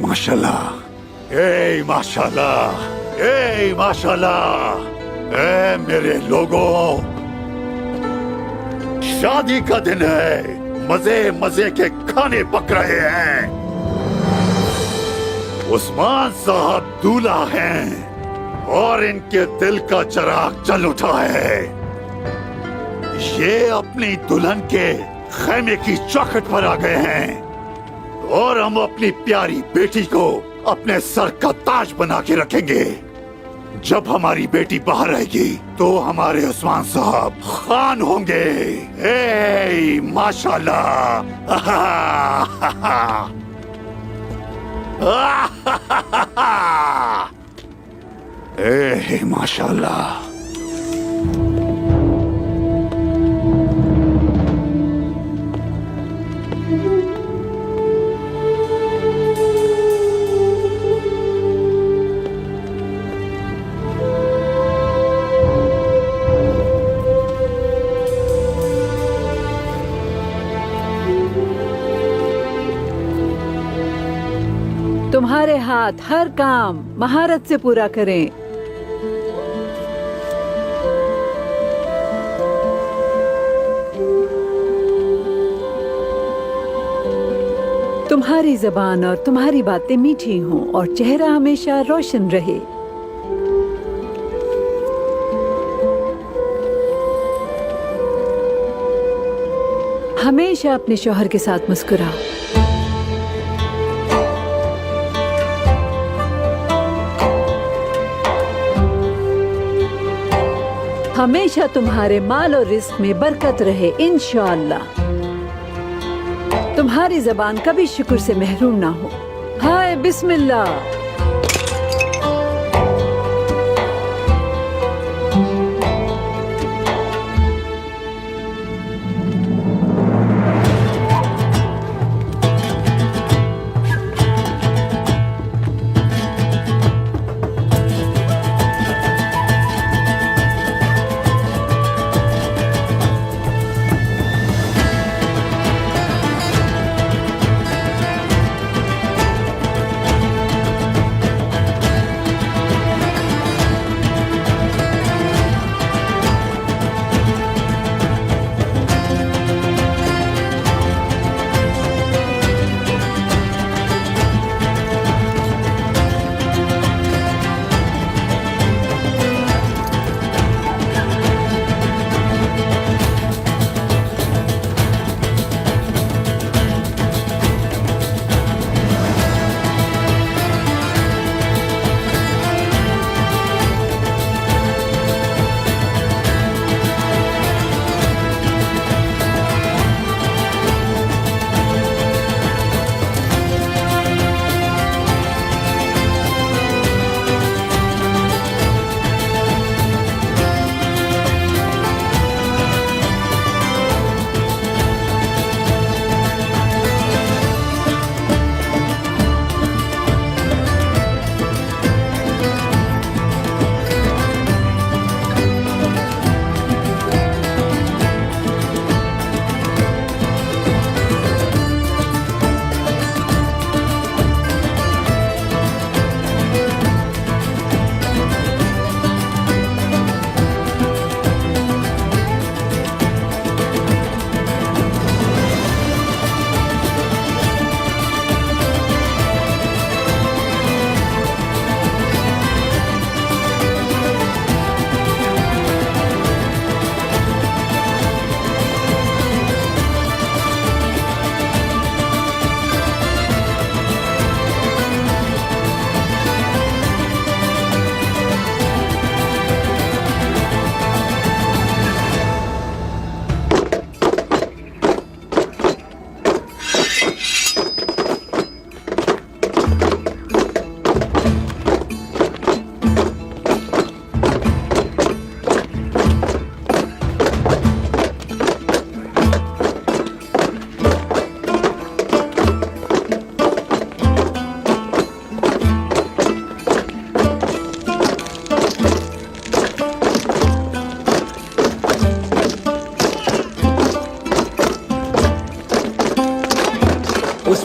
माशाल्लाह, माशाल्लाह, माशाल्लाह। मेरे लोगों, शादी का दिन है, मजे मजे के खाने पक रहे हैं। उस्मान साहब दूल्हा हैं और इनके दिल का चिराग जल उठा है। ये अपनी दुल्हन के खैमे की चौखट पर आ गए हैं और हम अपनी प्यारी बेटी को अपने सर का ताज बना के रखेंगे। जब हमारी बेटी बाहर आएगी तो हमारे उस्मान साहब खान होंगे। माशाल्लाह। माशाल्लाह। तुम्हारे हाथ हर काम महारत से पूरा करें। तुम्हारी जबान और तुम्हारी बातें मीठी हों और चेहरा हमेशा रोशन रहे। हमेशा अपने शौहर के साथ मुस्कुराओ। हमेशा तुम्हारे माल और रिस्क में बरकत रहे इंशाअल्लाह। तुम्हारी जबान कभी शुक्र से महरूम ना हो। हाय बिस्मिल्लाह।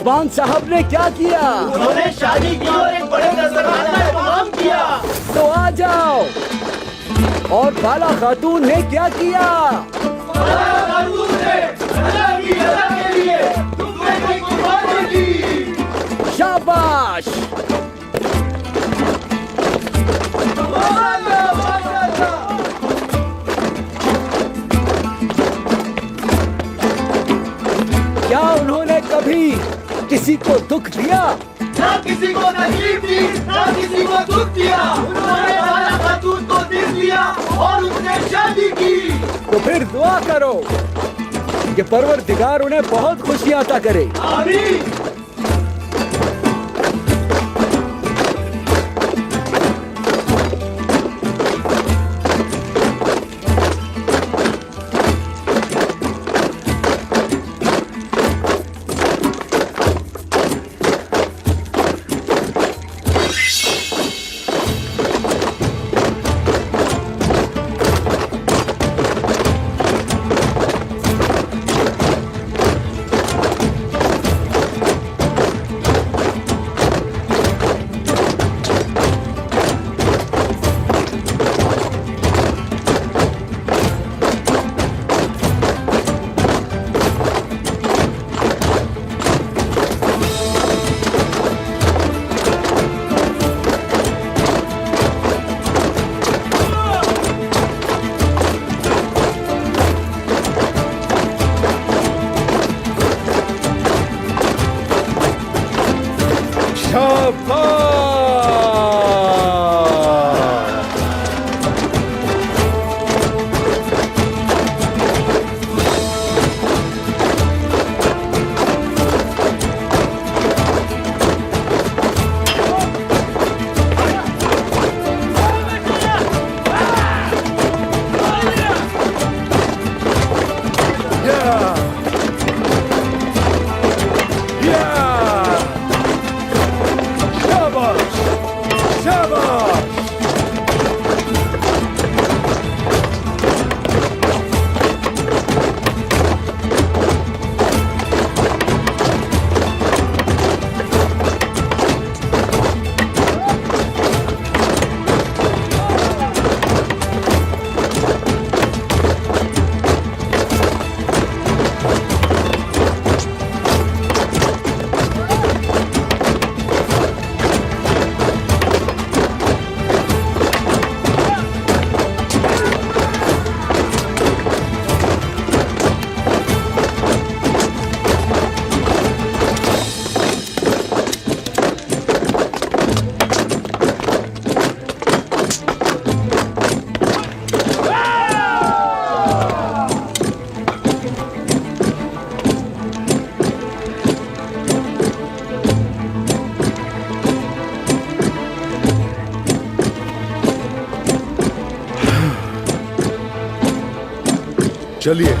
मेजबान साहब ने क्या किया? उन्होंने शादी की और एक बड़े दस्तरखान का इंतजाम किया। तो आ जाओ। और बाला खातून ने क्या किया? खातून ने अल्लाह की रज़ा के लिए तुम्हें कोई कुर्बानी दी। शाबाश। क्या उन्होंने कभी किसी को दुख दिया? ना किसी को तकलीफ दी, ना किसी को दुख दिया। उन्होंने बाला खातून को दिल दिया और उसने शादी की। तो फिर दुआ करो कि परवरदिगार उन्हें बहुत खुशियां अता करे। आमीन। चलिए।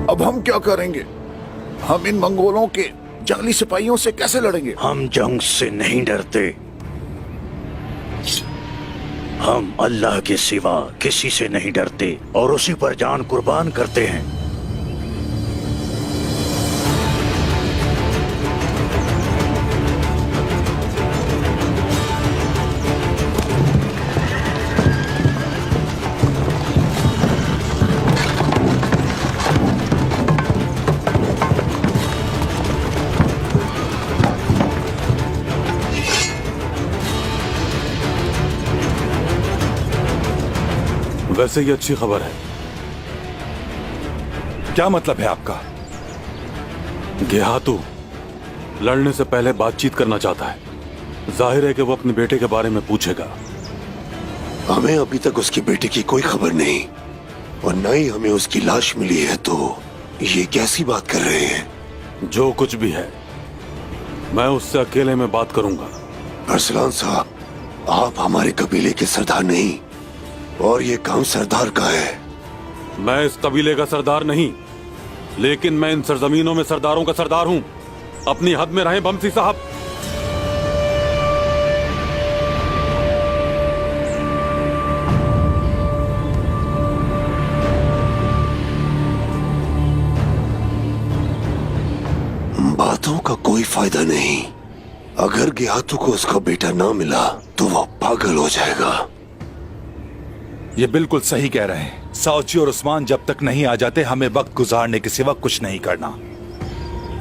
अब हम क्या करेंगे? हम इन मंगोलों के जंगली सिपाहियों से कैसे लड़ेंगे? हम जंग से नहीं डरते। हम अल्लाह के सिवा किसी से नहीं डरते और उसी पर जान कुर्बान करते हैं। वैसे ये अच्छी खबर है। क्या मतलब है आपका? गेहातू लड़ने से पहले बातचीत करना चाहता है। जाहिर है कि वो अपने बेटे के बारे में पूछेगा। हमें अभी तक उसकी बेटे की कोई खबर नहीं और न ही हमें उसकी लाश मिली है, तो ये कैसी बात कर रहे हैं? जो कुछ भी है, मैं उससे अकेले में बात करूंगा। अरसलान साहब, आप हमारे कबीले के सरदार नहीं और ये काम सरदार का है। मैं इस कबीले का सरदार नहीं, लेकिन मैं इन सरजमीनों में सरदारों का सरदार हूं। अपनी हद में रहें बमसी साहब। बातों का कोई फायदा नहीं। अगर गियातू को उसका बेटा ना मिला तो वो पागल हो जाएगा। ये बिल्कुल सही कह रहे हैं। साउची और उस्मान जब तक नहीं आ जाते हमें वक्त गुजारने के सिवा कुछ नहीं करना।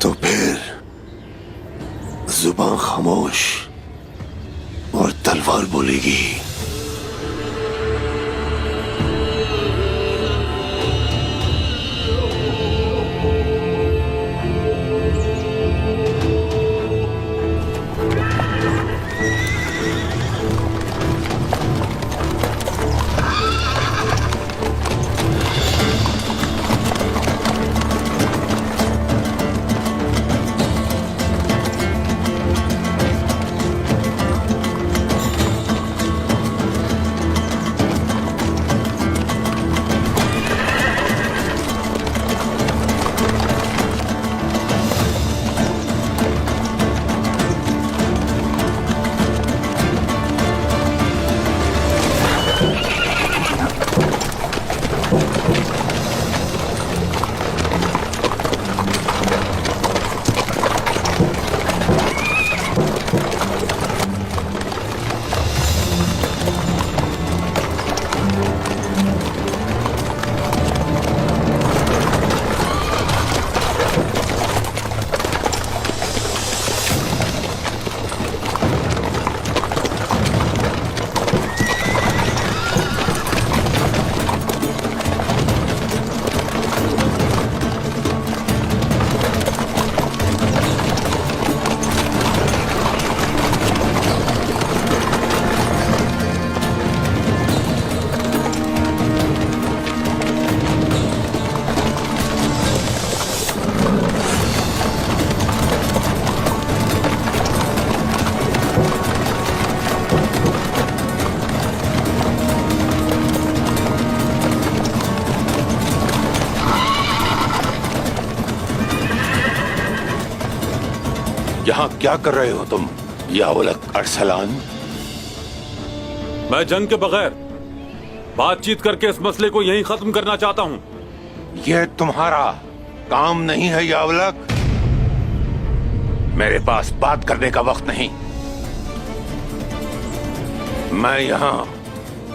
तो फिर जुबान खामोश और तलवार बोलेगी। यहाँ क्या कर रहे हो तुम, या उलग अरसलान? मैं जंग के बगैर बातचीत करके इस मसले को यहीं खत्म करना चाहता हूँ। यह तुम्हारा काम नहीं है या उलग। मेरे पास बात करने का वक्त नहीं। मैं यहाँ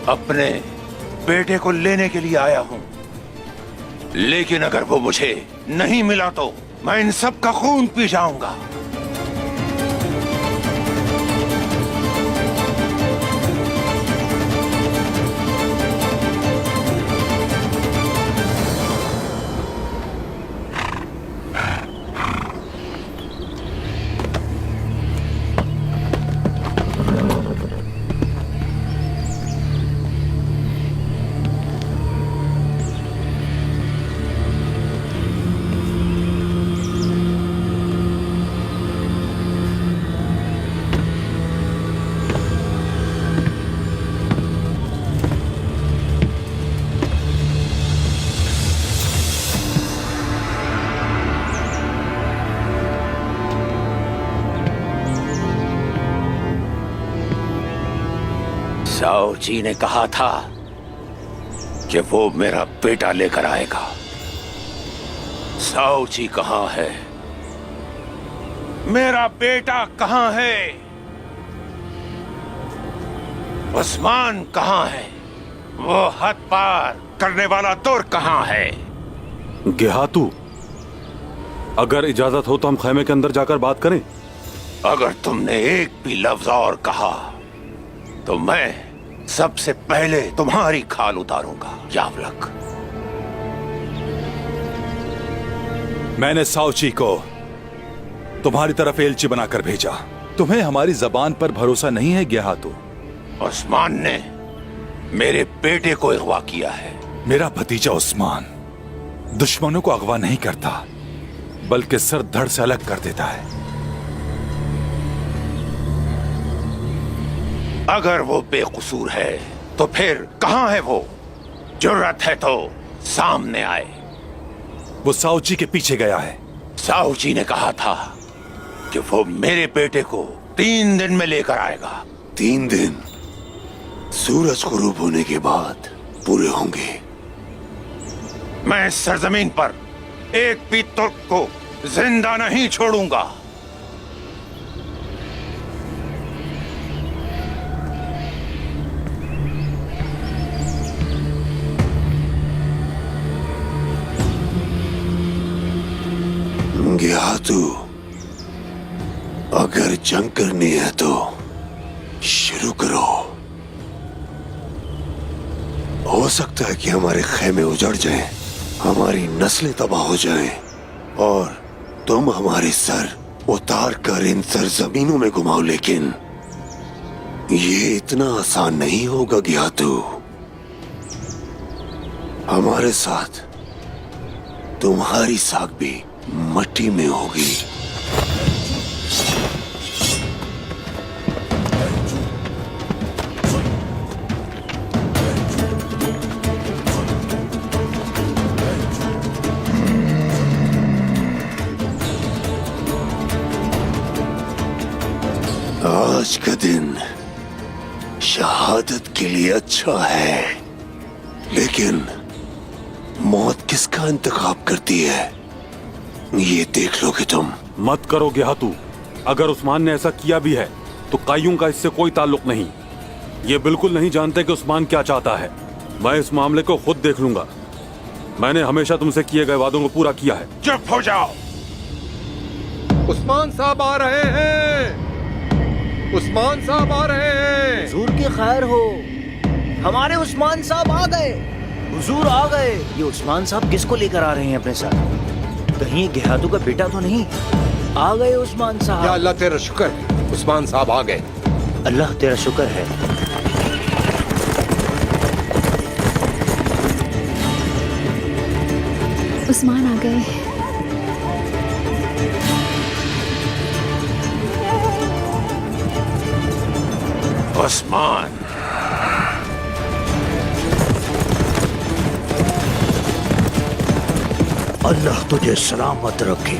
अपने बेटे को लेने के लिए आया हूँ, लेकिन अगर वो मुझे नहीं मिला तो मैं इन सब का खून पी जाऊंगा। साओ जी ने कहा था कि वो मेरा बेटा लेकर आएगा। साओ जी कहाँ है? मेरा बेटा कहाँ है? उस्मान कहाँ है? वो हद पार करने वाला तुर्क कहाँ है? गेहातू, अगर इजाजत हो तो हम खैमे के अंदर जाकर बात करें। अगर तुमने एक भी लफ्ज और कहा तो मैं सबसे पहले तुम्हारी खाल उतारूंगा यावलक। मैंने साउची को तुम्हारी तरफ एलची बनाकर भेजा। तुम्हें हमारी जबान पर भरोसा नहीं है गेहातू? उस्मान ने मेरे बेटे को अगवा किया है। मेरा भतीजा उस्मान दुश्मनों को अगवा नहीं करता, बल्कि सर धड़ से अलग कर देता है। अगर वो बेकसूर है तो फिर कहां है वो? जुर्रत है तो सामने आए। वो साउची के पीछे गया है। साउची ने कहा था कि वो मेरे बेटे को 3 दिन में लेकर आएगा। 3 दिन सूरज गुरूब होने के बाद पूरे होंगे। मैं इस सरजमीन पर एक भी तुर्क को जिंदा नहीं छोड़ूंगा। गेहातू, अगर जंग करनी है तो शुरू करो। हो सकता है कि हमारे खेमे उजड़ जाएं, हमारी नस्लें तबाह हो जाएं और तुम हमारे सर उतार कर इन सरजमीनों में घुमाओ, लेकिन ये इतना आसान नहीं होगा गेहातू। हमारे साथ तुम्हारी साख भी मट्टी में होगी। आज का दिन शहादत के लिए अच्छा है, लेकिन मौत किसका इंतखाब करती है ये देख लोगे तुम। मत करो गेहातू। अगर उस्मान ने ऐसा किया भी है तो काययूं का इससे कोई ताल्लुक नहीं। ये बिल्कुल नहीं जानते कि उस्मान क्या चाहता है। मैं इस मामले को खुद देख लूंगा। मैंने हमेशा तुमसे किए गए वादों को पूरा किया है। चुप हो जाओ। उस्मान साहब आ रहे हैं। उस्मान साहब आ रहे हैं। हुजूर की खैर हो, हमारे उस्मान साहब आ गए। हुजूर आ गए। ये उस्मान साहब किसको लेकर आ रहे हैं अपने साथ? कहीं गेहातू का बेटा तो नहीं? आ गए उस्मान साहब। या अल्लाह तेरा शुक्र है, उस्मान साहब आ गए। अल्लाह तेरा शुक्र है। उस्मान आ गए। उस्मान, अल्लाह तुझे सलामत रखे।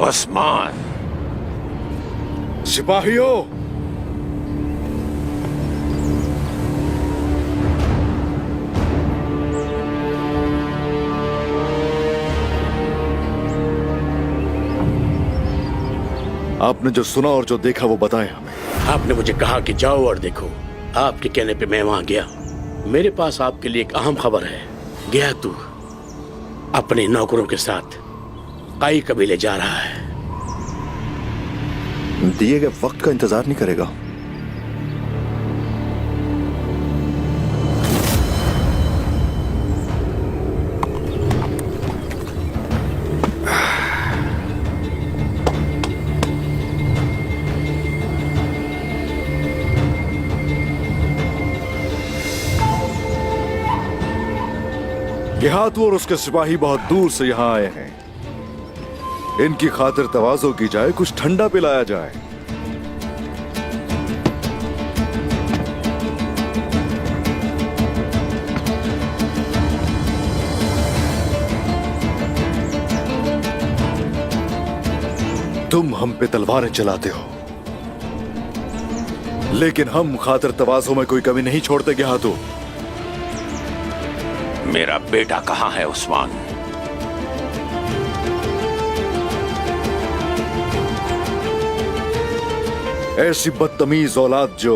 उस्मान। सिपाहियों, आपने जो सुना और जो देखा वो बताएं हमें। आपने मुझे कहा कि जाओ और देखो। आपके कहने पे मैं वहां गया। मेरे पास आपके लिए एक अहम खबर है। गेहातू अपने नौकरों के साथ काई कबीले जा रहा है। दिए गए वक्त का इंतजार नहीं करेगा। गेहातू और उसके सिपाही बहुत दूर से यहाँ आए हैं। इनकी खातिर तवाज़ो की जाए, कुछ ठंडा पिलाया जाए। तुम हम पे तलवारें चलाते हो, लेकिन हम खातिर तवाज़ो में कोई कमी नहीं छोड़ते गेहातू। मेरा बेटा कहाँ है उस्मान? ऐसी बदतमीज औलाद जो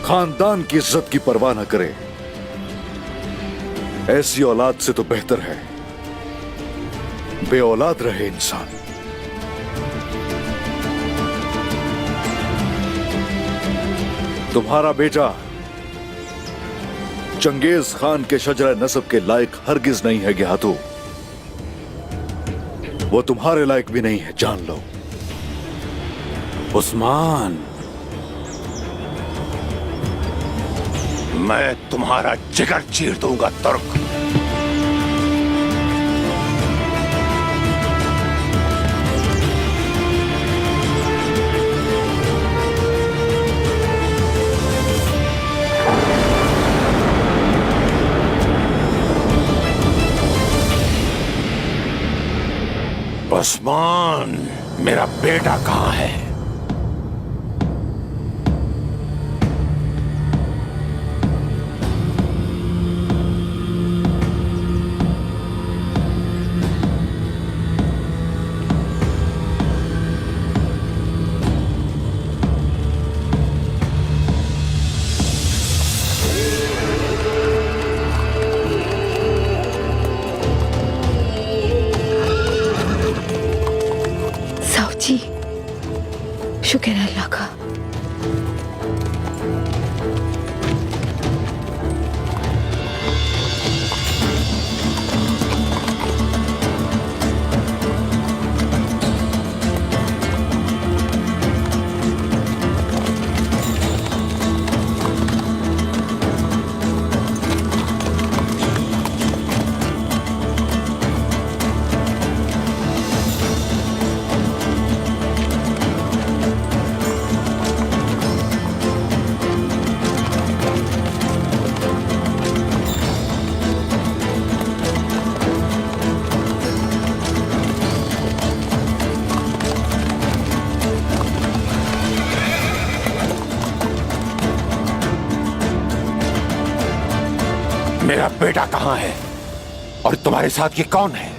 खानदान की इज्जत की परवाह न करे, ऐसी औलाद से तो बेहतर है बे औलाद रहे इंसान। तुम्हारा बेटा चंगेज खान के शजरा नसब के लायक हरगिज नहीं है गेहातू। वो तुम्हारे लायक भी नहीं है, जान लो। उस्मान, मैं तुम्हारा जिगर चीर दूंगा तुर्क। उस्मान, मेरा बेटा कहाँ है? साऊजी, शुक्र है अल्लाह का। मेरा बेटा कहाँ है और तुम्हारे साथ ये कौन है?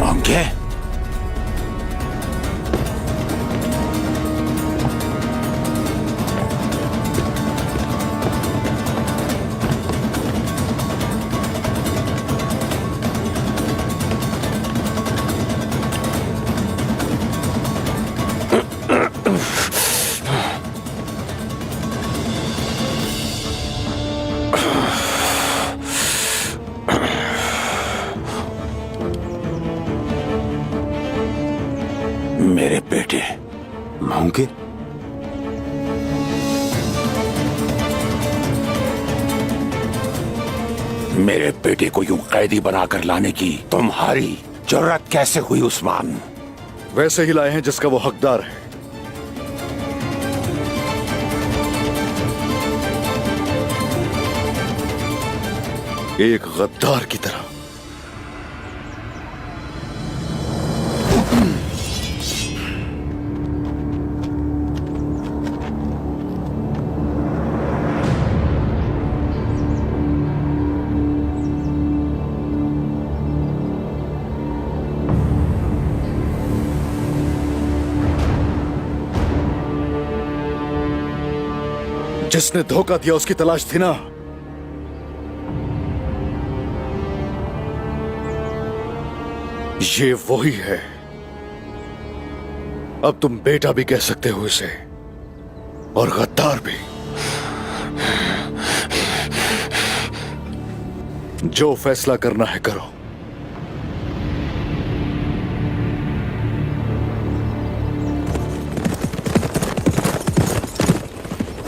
मंगे, मेरे बेटे मंगे, मेरे बेटे को यूं कैदी बनाकर लाने की तुम्हारी जरूरत कैसे हुई उस्मान? वैसे ही लाए हैं जिसका वो हकदार है। एक गद्दार की तरह। जिसने धोखा दिया उसकी तलाश थी ना। ये वही है। अब तुम बेटा भी कह सकते हो इसे, और गद्दार भी। जो फैसला करना है करो।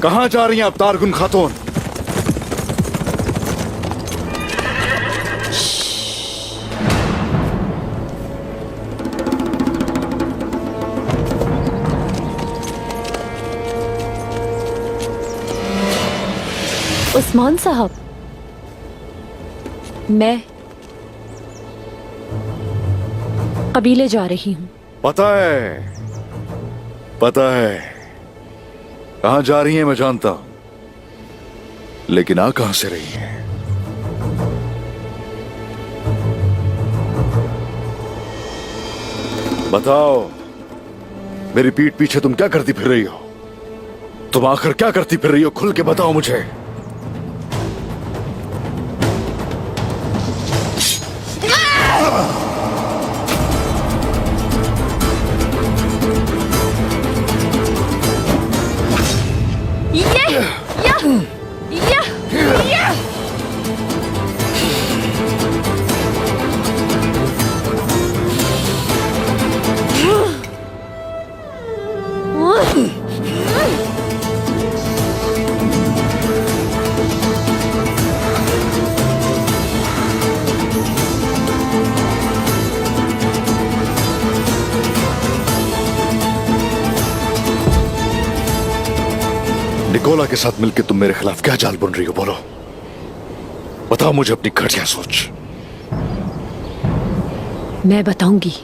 कहां जा रही हैं आप तारगुन खातून? उस्मान साहब, मैं कबीले जा रही हूं। पता है, पता है कहां जा रही हैं मैं जानता हूं, लेकिन आ कहां से रही हैं? बताओ, मेरी पीठ पीछे तुम क्या करती फिर रही हो? तुम आखिर क्या करती फिर रही हो? खुल के बताओ मुझे। निकोला के साथ मिलकर तुम मेरे खिलाफ क्या जाल बुन रही हो? बोलो, बताओ मुझे अपनी घटिया सोच। मैं बताऊंगी।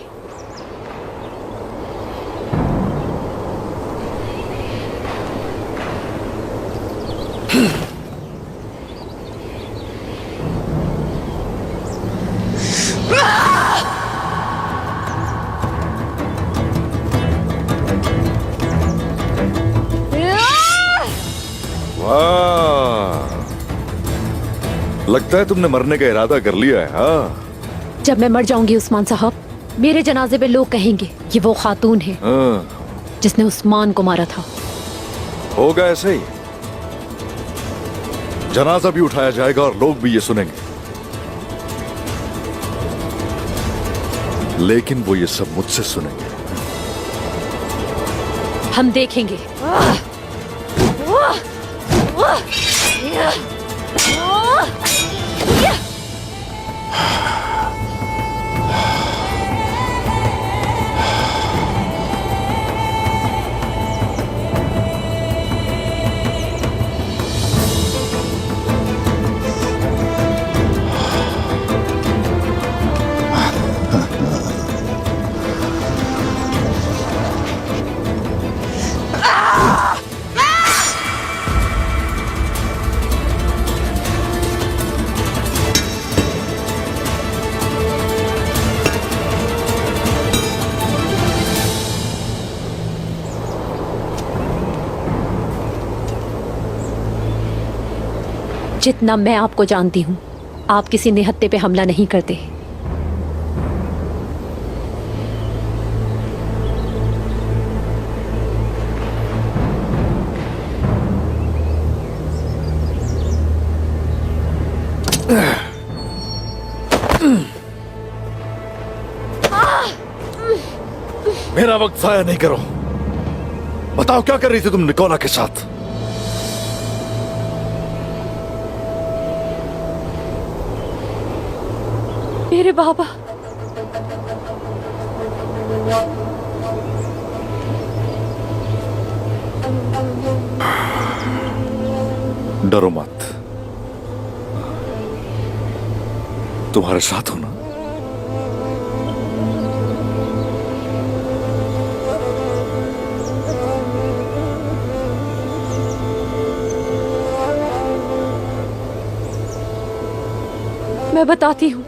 लगता है तुमने मरने का इरादा कर लिया है। हाँ, जब मैं मर जाऊंगी उस्मान साहब, मेरे जनाजे पे लोग कहेंगे ये वो खातून है जिसने उस्मान को मारा था। होगा ऐसे ही। जनाजा भी उठाया जाएगा और लोग भी ये सुनेंगे, लेकिन वो ये सब मुझसे सुनेंगे। हम देखेंगे। जितना मैं आपको जानती हूं, आप किसी निहत्थे पे हमला नहीं करते। मेरा वक्त जाया नहीं करो। बताओ क्या कर रही थी तुम निकोला के साथ? मेरे बाबा, डरो मत, तुम्हारे साथ हो ना। मैं बताती हूँ।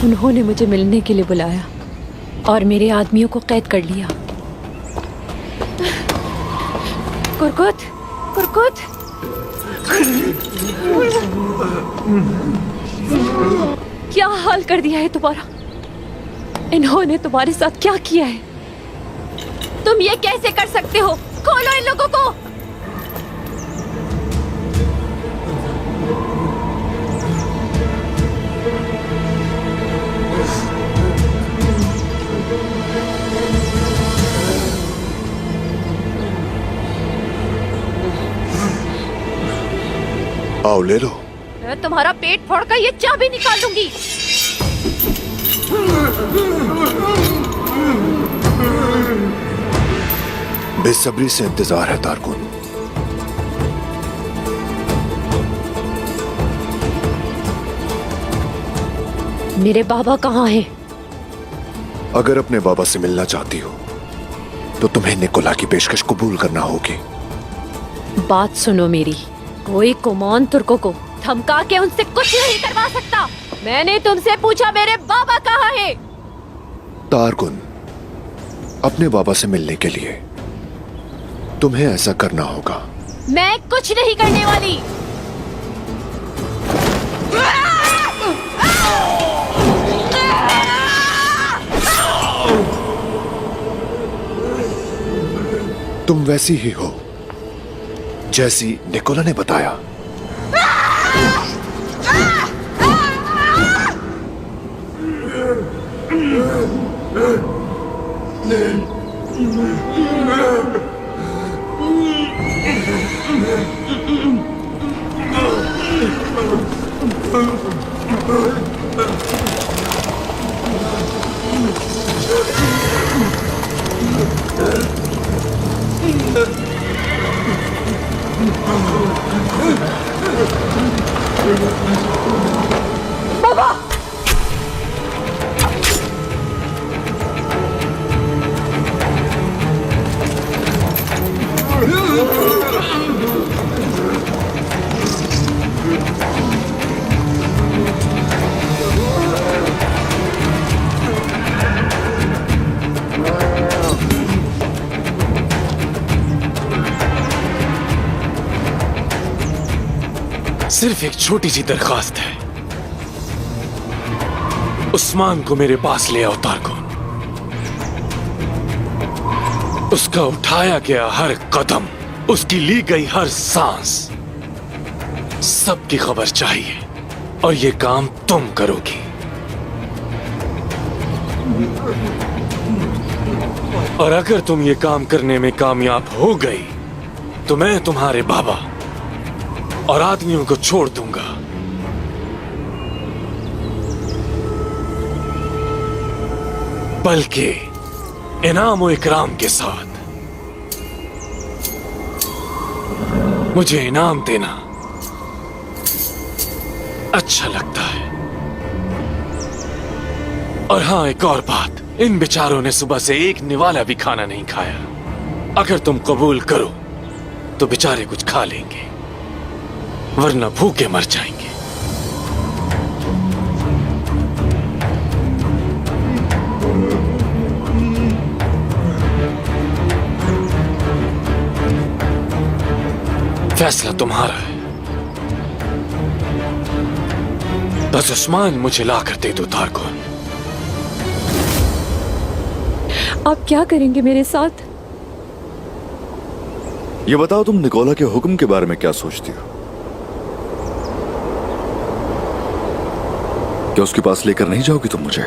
उन्होंने मुझे मिलने के लिए बुलाया और मेरे आदमियों को कैद कर लिया। कुरकुत, कुरकुत, क्या हाल कर दिया है तुम्हारा? इन्होंने तुम्हारे साथ क्या किया है? तुम ये कैसे कर सकते हो? खोलो इन लोगों को। आओ ले लो। मैं तुम्हारा पेट फोड़कर ये चाबी निकाल दूंगी। बेसब्री से इंतजार है तारकुन। मेरे बाबा कहाँ हैं? अगर अपने बाबा से मिलना चाहती हो तो तुम्हें निकोला की पेशकश कबूल करना होगी। बात सुनो मेरी, कोई कुमान तुर्कों को धमका के उनसे कुछ नहीं करवा सकता। मैंने तुमसे पूछा मेरे बाबा कहाँ हैं? तारकुन, अपने बाबा से मिलने के लिए तुम्हें ऐसा करना होगा। मैं कुछ नहीं करने वाली। तुम वैसी ही हो जैसी निकोला ने बताया। बाबा! सिर्फ एक छोटी सी दरखास्त है। उस्मान को मेरे पास ले आओ तारकुन। उसका उठाया गया हर कदम, उसकी ली गई हर सांस, सबकी खबर चाहिए और ये काम तुम करोगी। और अगर तुम ये काम करने में कामयाब हो गई तो मैं तुम्हारे बाबा और आदमियों को छोड़ दूंगा। बल्कि इनाम और इकराम के साथ। मुझे इनाम देना अच्छा लगता है। और हाँ, एक और बात, इन बेचारों ने सुबह से एक निवाला भी खाना नहीं खाया। अगर तुम कबूल करो तो बेचारे कुछ खा लेंगे, वरना भूखे मर जाएंगे। फैसला तुम्हारा है। बस उस्मान मुझे ला कर दे दो तारकुन। आप क्या करेंगे मेरे साथ? ये बताओ, तुम निकोला के हुक्म के बारे में क्या सोचती हो? क्या उसके पास लेकर नहीं जाओगी तुम मुझे?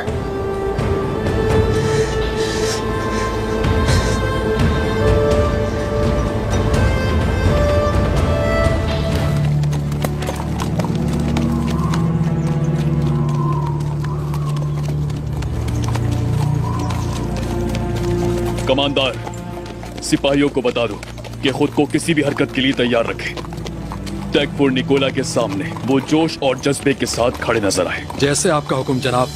कमांडर, सिपाहियों को बता दो कि खुद को किसी भी हरकत के लिए तैयार रखें। टैगपुर निकोला के सामने वो जोश और जज्बे के साथ खड़े नजर आए। जैसे आपका हुक्म जनाब।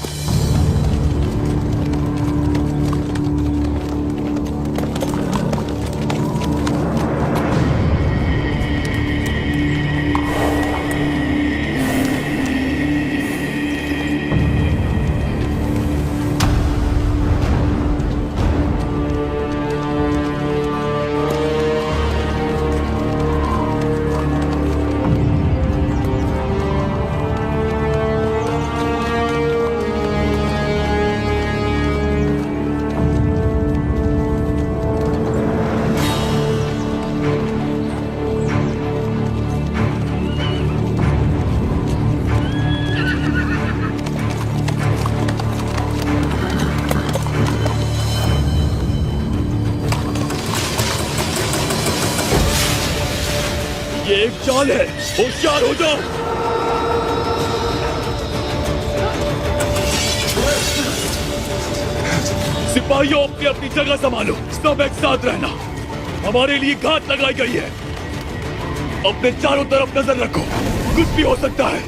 एक चाल है, होशियार हो जाओ। सिपाहियों, अपनी अपनी जगह संभालो, सब एक साथ रहना। हमारे लिए घात लगाई गई है, अपने चारों तरफ नजर रखो, कुछ भी हो सकता है।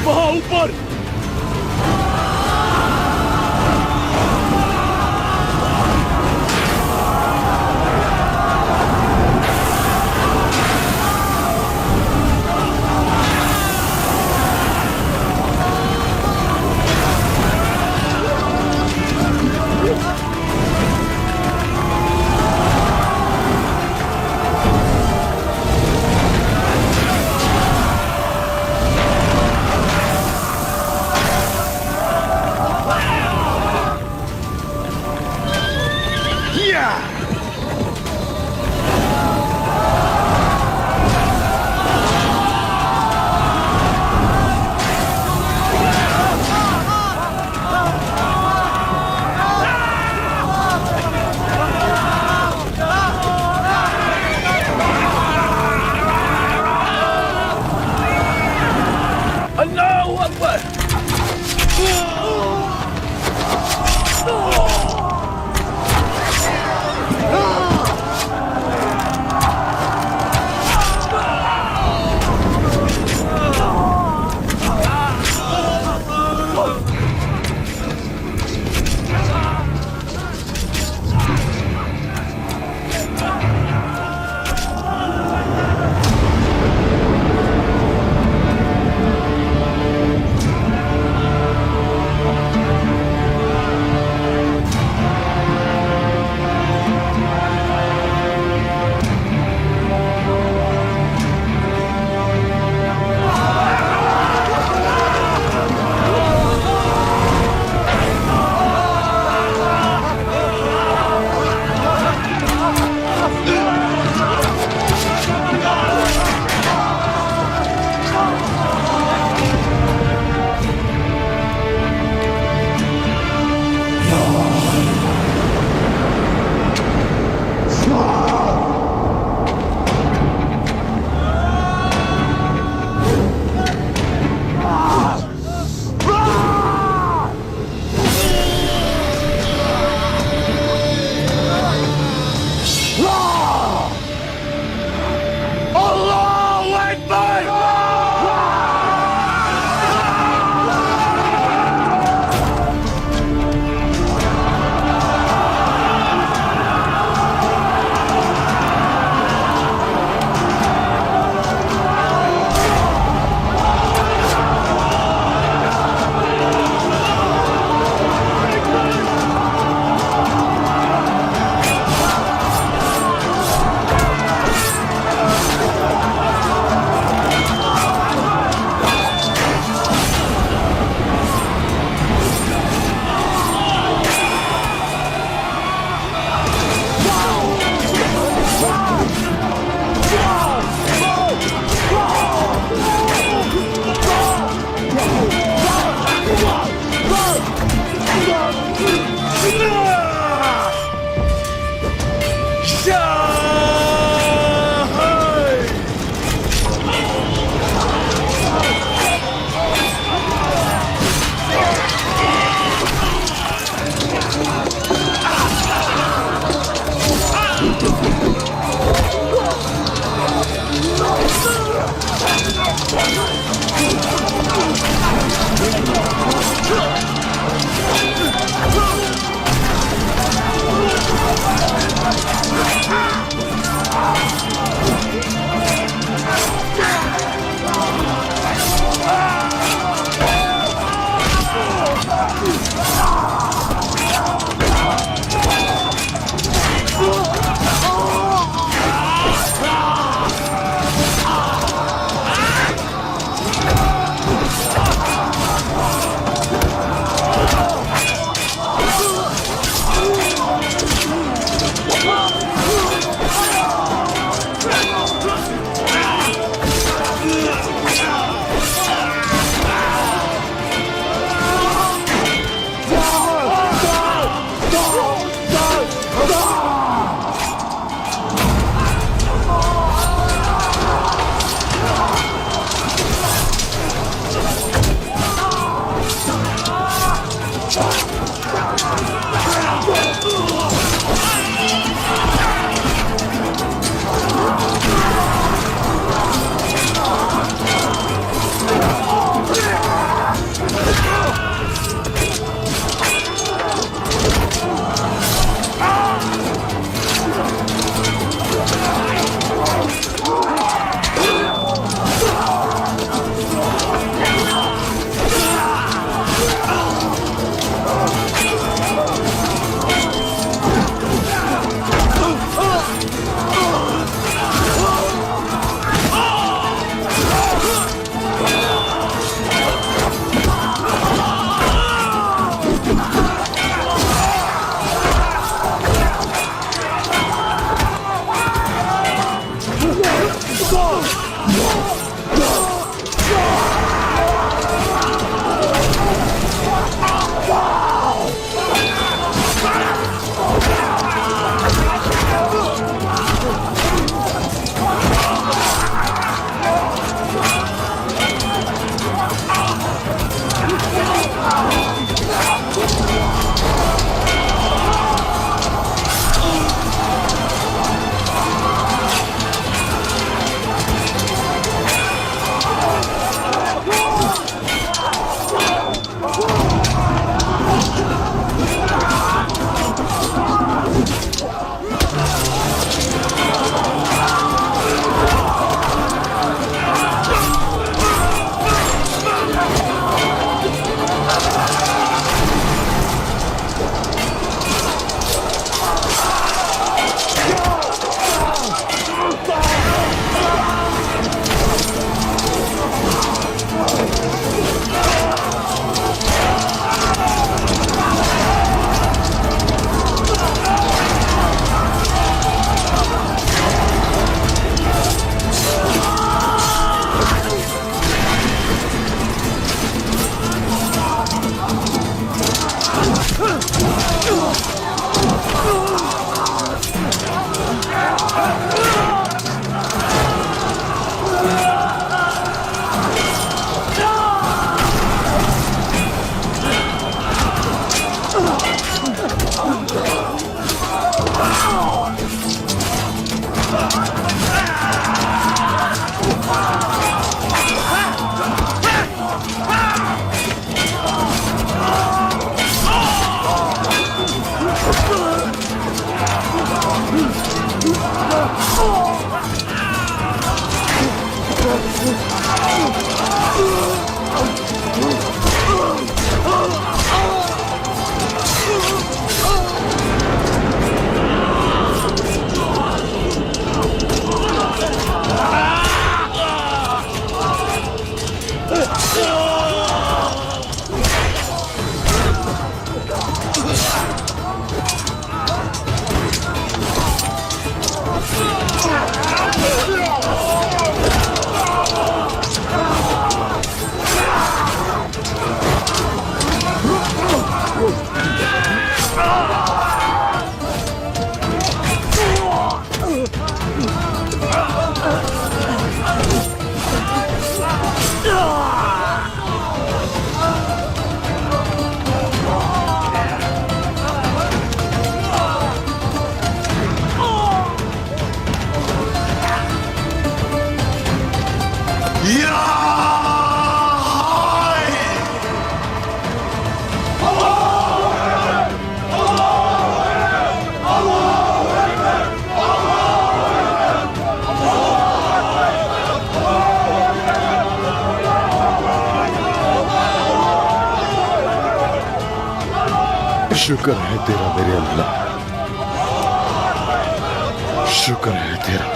वहां ऊपर शुक्र है तेरा मेरे अल्लाह, शुक्र है तेरा।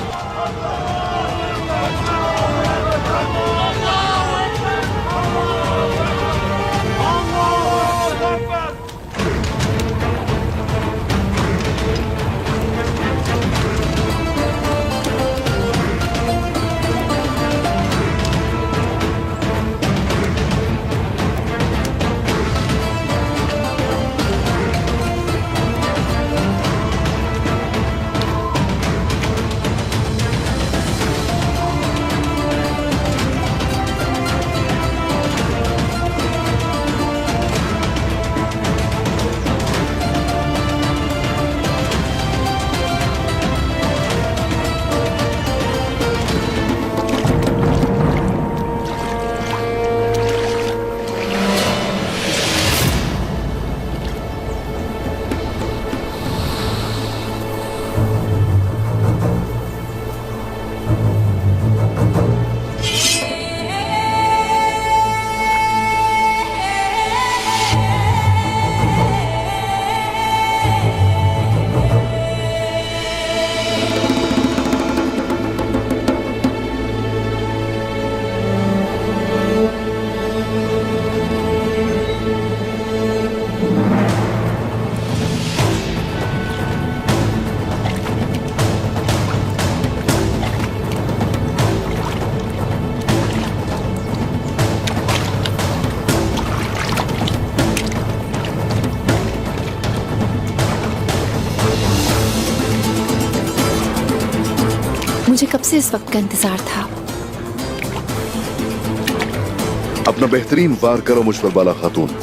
मुझे कब से इस वक्त का इंतजार था। अपना बेहतरीन वार करो मुझ पर बाला खातून।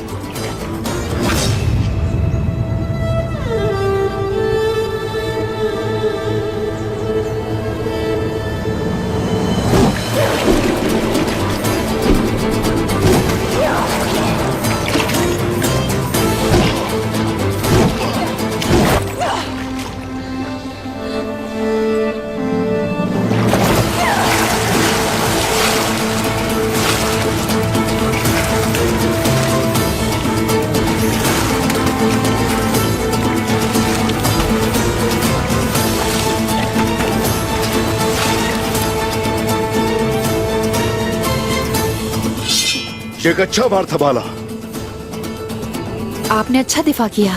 एक अच्छा वार था बाला। आपने अच्छा दिफा किया।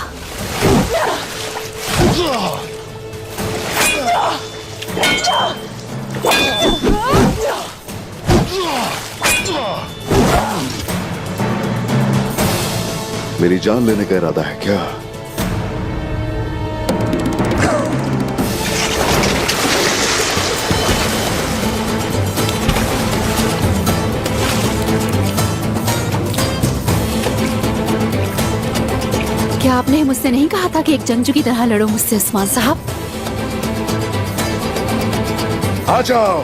मेरी जान लेने का इरादा है क्या? क्या आपने मुझसे नहीं कहा था कि एक जंगजू की तरह लड़ो मुझसे उस्मान साहब? आ जाओ,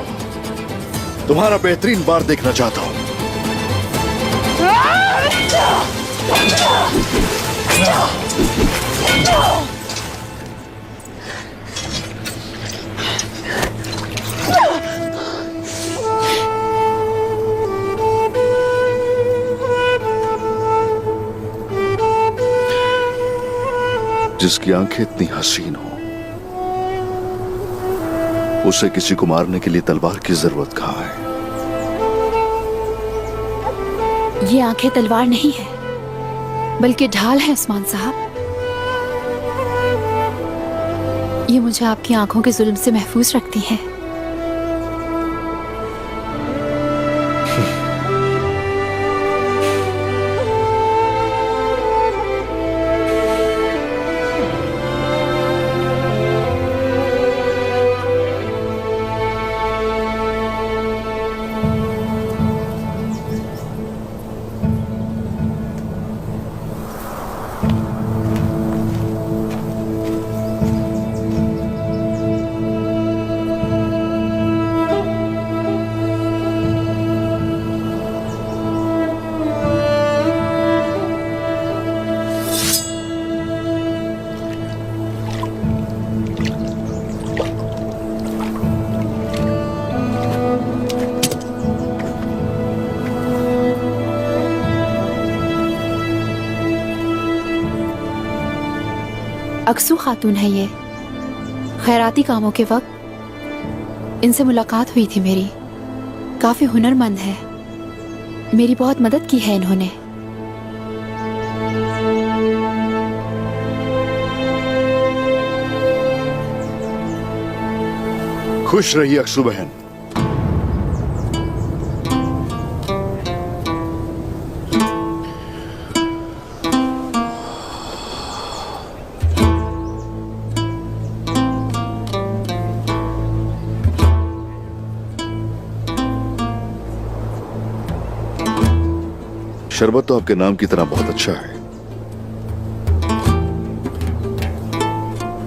तुम्हारा बेहतरीन वार देखना चाहता हूं। जिसकी आंखें इतनी हसीन हो, उसे किसी को मारने के लिए तलवार की जरूरत कहां है? ये आंखें तलवार नहीं है, बल्कि ढाल है उस्मान साहब। ये मुझे आपकी आंखों के जुल्म से महफूज रखती हैं। अक्सू खातून है ये। खैराती कामों के वक्त इनसे मुलाकात हुई थी मेरी। काफी हुनरमंद है, मेरी बहुत मदद की है इन्होंने। खुश रहिए अक्सू बहन। शरबत तो आपके नाम की तरह बहुत अच्छा है।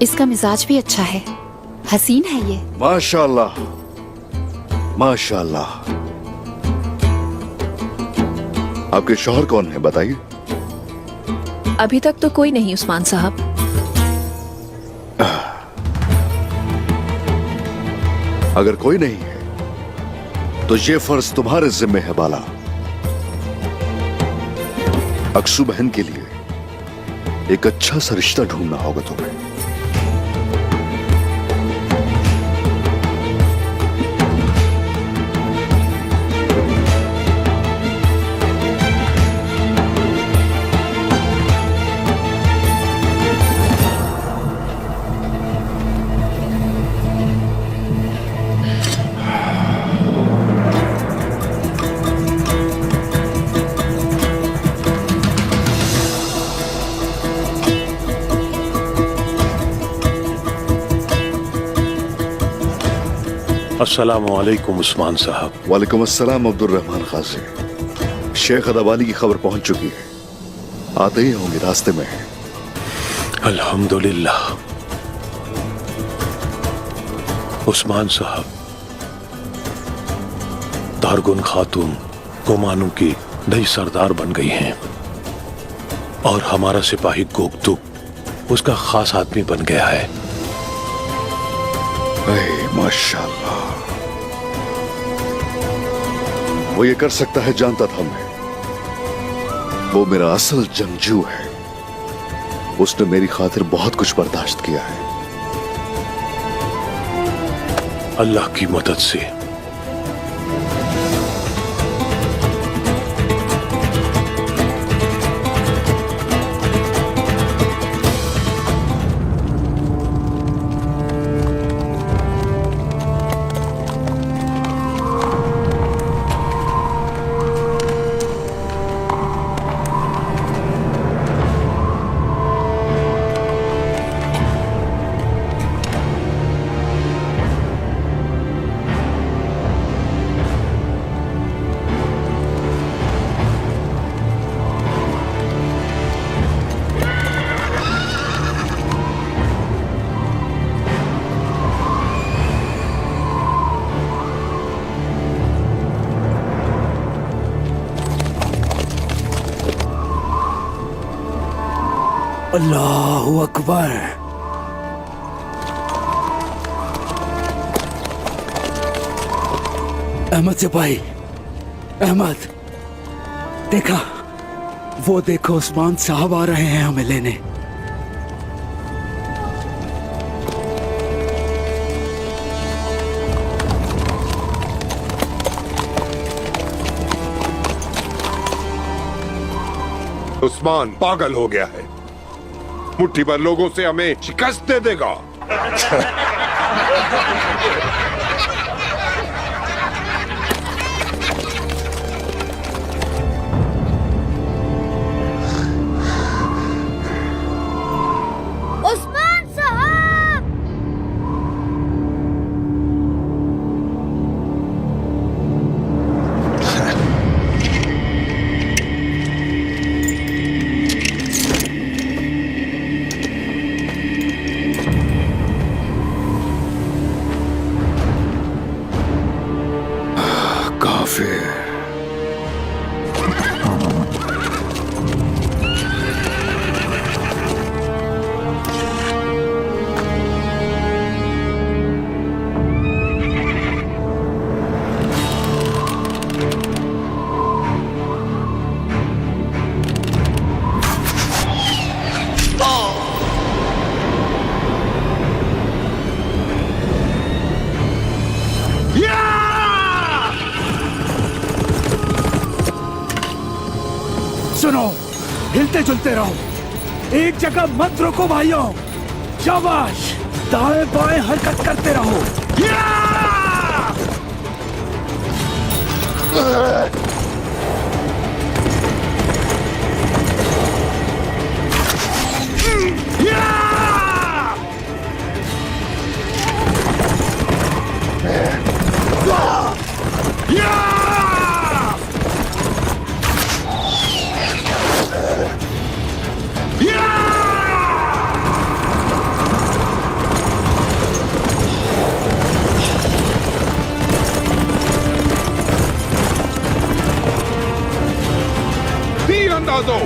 इसका मिजाज भी अच्छा है, हसीन है ये। माशाल्लाह माशाल्लाह। आपके शौहर कौन है बताइए? अभी तक तो कोई नहीं उस्मान साहब। अगर कोई नहीं है तो ये फर्ज तुम्हारे जिम्मे है बाला। अक्सू बहन के लिए एक अच्छा सा रिश्ता ढूंढना होगा तुम्हें। अस्सलामुअलैकुम उस्मान साहब। वालेकुम अस्सलाम अब्दुल रहमान खाजी। शेख अदावाली की खबर पहुंच चुकी है, आते ही होंगे, रास्ते में है। अल्हम्दुलिल्लाह। उस्मान साहब, तारगुन खातून गुमानों की नई सरदार बन गई हैं और हमारा सिपाही गोकतुक उसका खास आदमी बन गया है। माशाल्लाह, वो ये कर सकता है जानता था मैं। वो मेरा असल जंगजू है, उसने मेरी खातिर बहुत कुछ बर्दाश्त किया है। अल्लाह की मदद से अल्लाहु अकबर। अहमद सिपाही, अहमद, देखा, वो देखो उस्मान साहब आ रहे हैं हमें लेने। उस्मान पागल हो गया है, मुट्ठी भर लोगों से हमें शिकस्त दे देगा। उस्मान साहब! मिलते जुलते रहो, एक जगह मत रुको भाइयों। शाबाश, दाएं बाएं हरकत करते रहो। तीरंदाजों,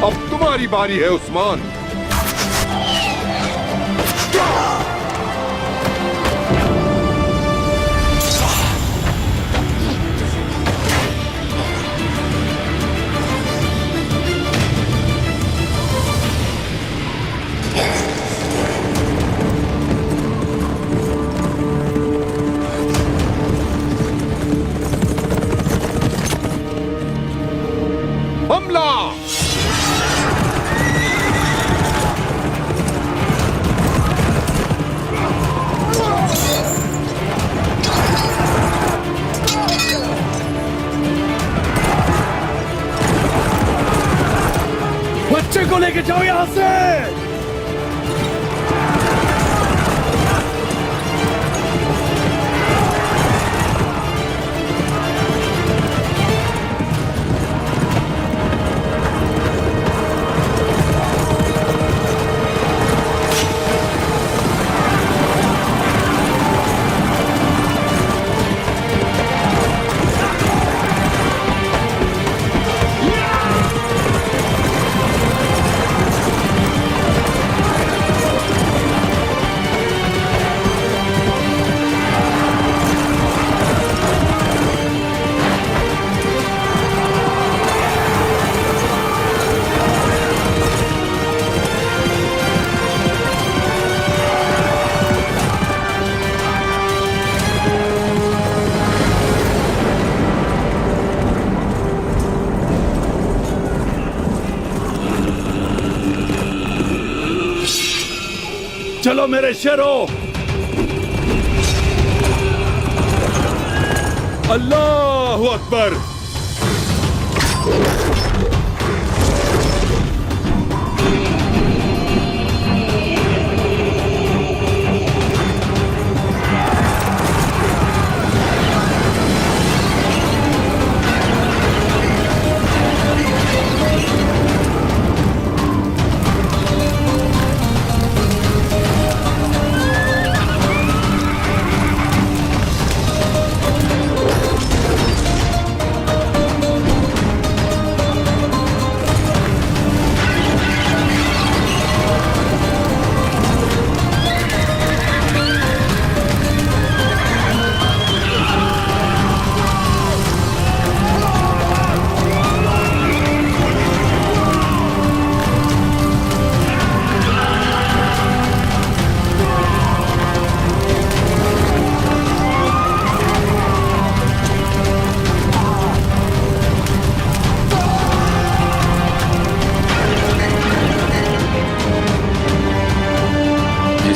अब तुम्हारी बारी है उस्मान। हमला! बच्चे को लेके जाओ यहां से। चलो मेरे शेरों, अल्लाहु अकबर।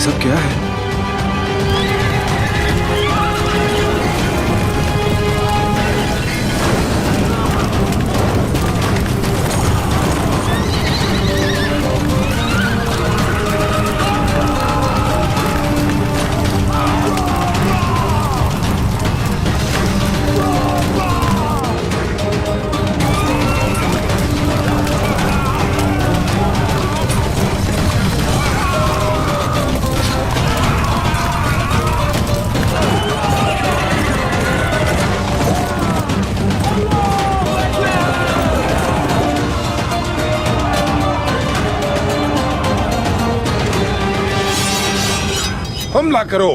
सब क्या है? हमला करो।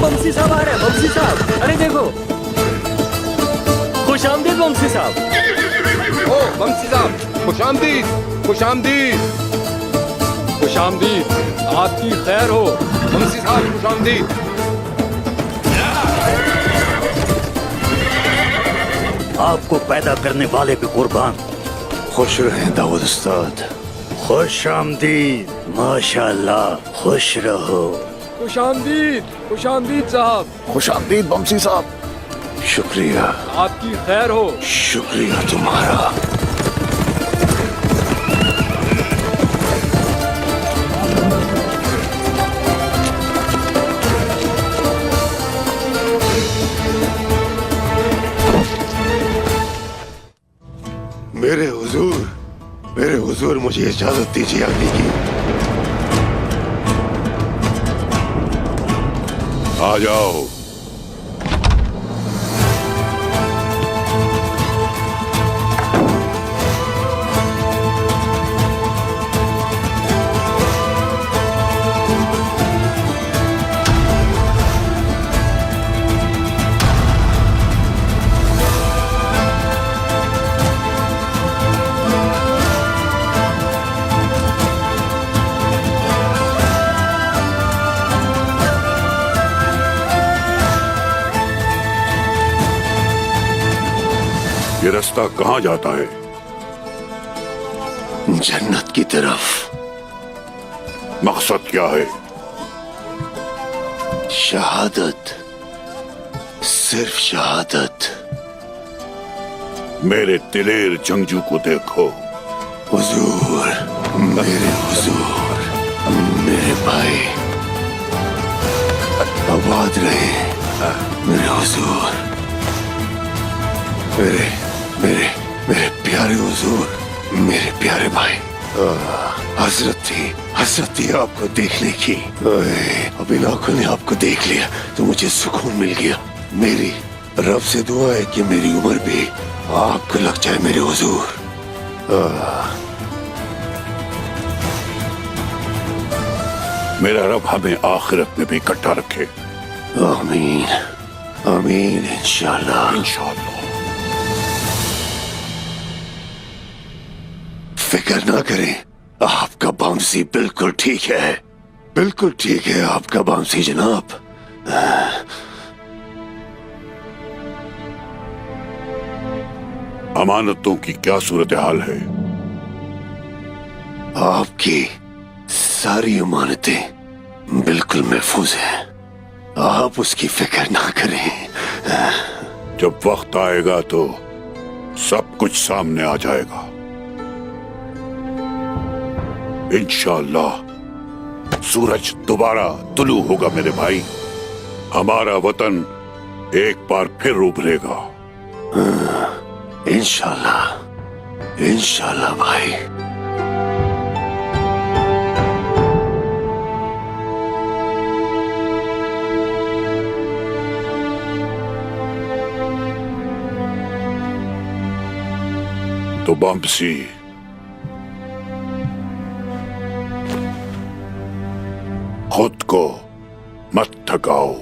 बंसी साहब आ रहे हैं, बंसी साहब। अरे देखो, खुश आमदीद बंसी साहब। ओ बंसी साहब, खुश आमदीद, खुश आमदीद, खुश आमदीद। आपकी खैर हो बंसी साहब, खुश आमदीद। आपको पैदा करने वाले पे कुर्बान। खुश रहें दाऊद उस्ताद। खुश आमदीद, माशाल्लाह, खुश रहो। खुश आमदीद साहब। खुश आमदीद बमसी साहब। शुक्रिया। आपकी खैर हो। शुक्रिया तुम्हारा। मेरे हुजूर मुझे इजाजत दीजिए आने की। आ जाओ। ये रास्ता कहाँ जाता है? जन्नत की तरफ। मकसद क्या है? शहादत, सिर्फ शहादत। मेरे दिलेर जंगजू को देखो। हुजूर, मेरे हुजूर, मेरे भाई आबाद रहे। मेरे हुजूर, मेरे प्यारे हुजूर, मेरे प्यारे भाई। हसरत थी आपको देखने की। अब इन आंखों ने आपको देख लिया तो मुझे सुकून मिल गया। मेरी रब से दुआ है कि मेरी उम्र भी आपको लग जाए मेरे हुजूर। मेरा रब हमें आखिरत में भी इकट्ठा रखे। आमीन, आमीन, इंशाल्लाह। इंशाल्लाह। फिक्र ना करें, आपका बाउंसी बिल्कुल ठीक है। बिल्कुल ठीक है आपका बाउंसी जनाब। अमानतों की क्या सूरत हाल है? आपकी सारी अमानतें बिल्कुल महफूज हैं। आप उसकी फिक्र ना करें। जब वक्त आएगा तो सब कुछ सामने आ जाएगा। इंशाअल्लाह सूरज दोबारा तुलू होगा मेरे भाई। हमारा वतन एक बार फिर उभरेगा। इंशाअल्लाह, इंशाअल्लाह भाई। तो बम्सी, खुद को मत थकाओ।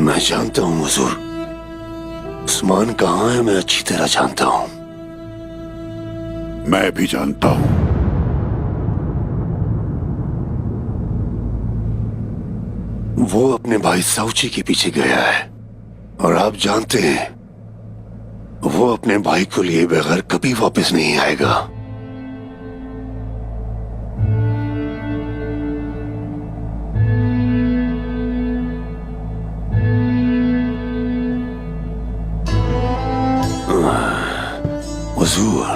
मैं जानता हूं हुजूर, उस्मान कहाँ है मैं अच्छी तरह जानता हूं। मैं भी जानता हूं। वो अपने भाई साउची के पीछे गया है और आप जानते हैं वो अपने भाई को लिए बगैर कभी वापस नहीं आएगा। हुजूर,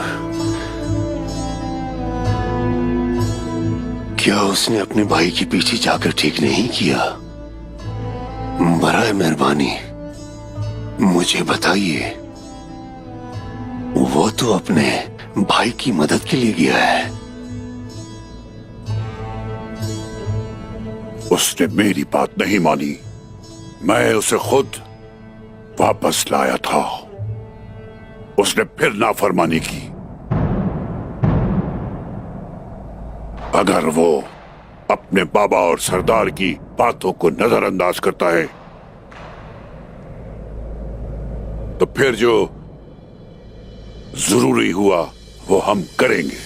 क्या उसने अपने भाई के पीछे जाकर ठीक नहीं किया? बराए मेहरबानी मुझे बताइए। वो तो अपने भाई की मदद के लिए गया है। उसने मेरी बात नहीं मानी। मैं उसे खुद वापस लाया था। उसने फिर नाफरमानी की। अगर वो अपने बाबा और सरदार की बातों को नजरअंदाज करता है तो फिर जो जरूरी हुआ वो हम करेंगे।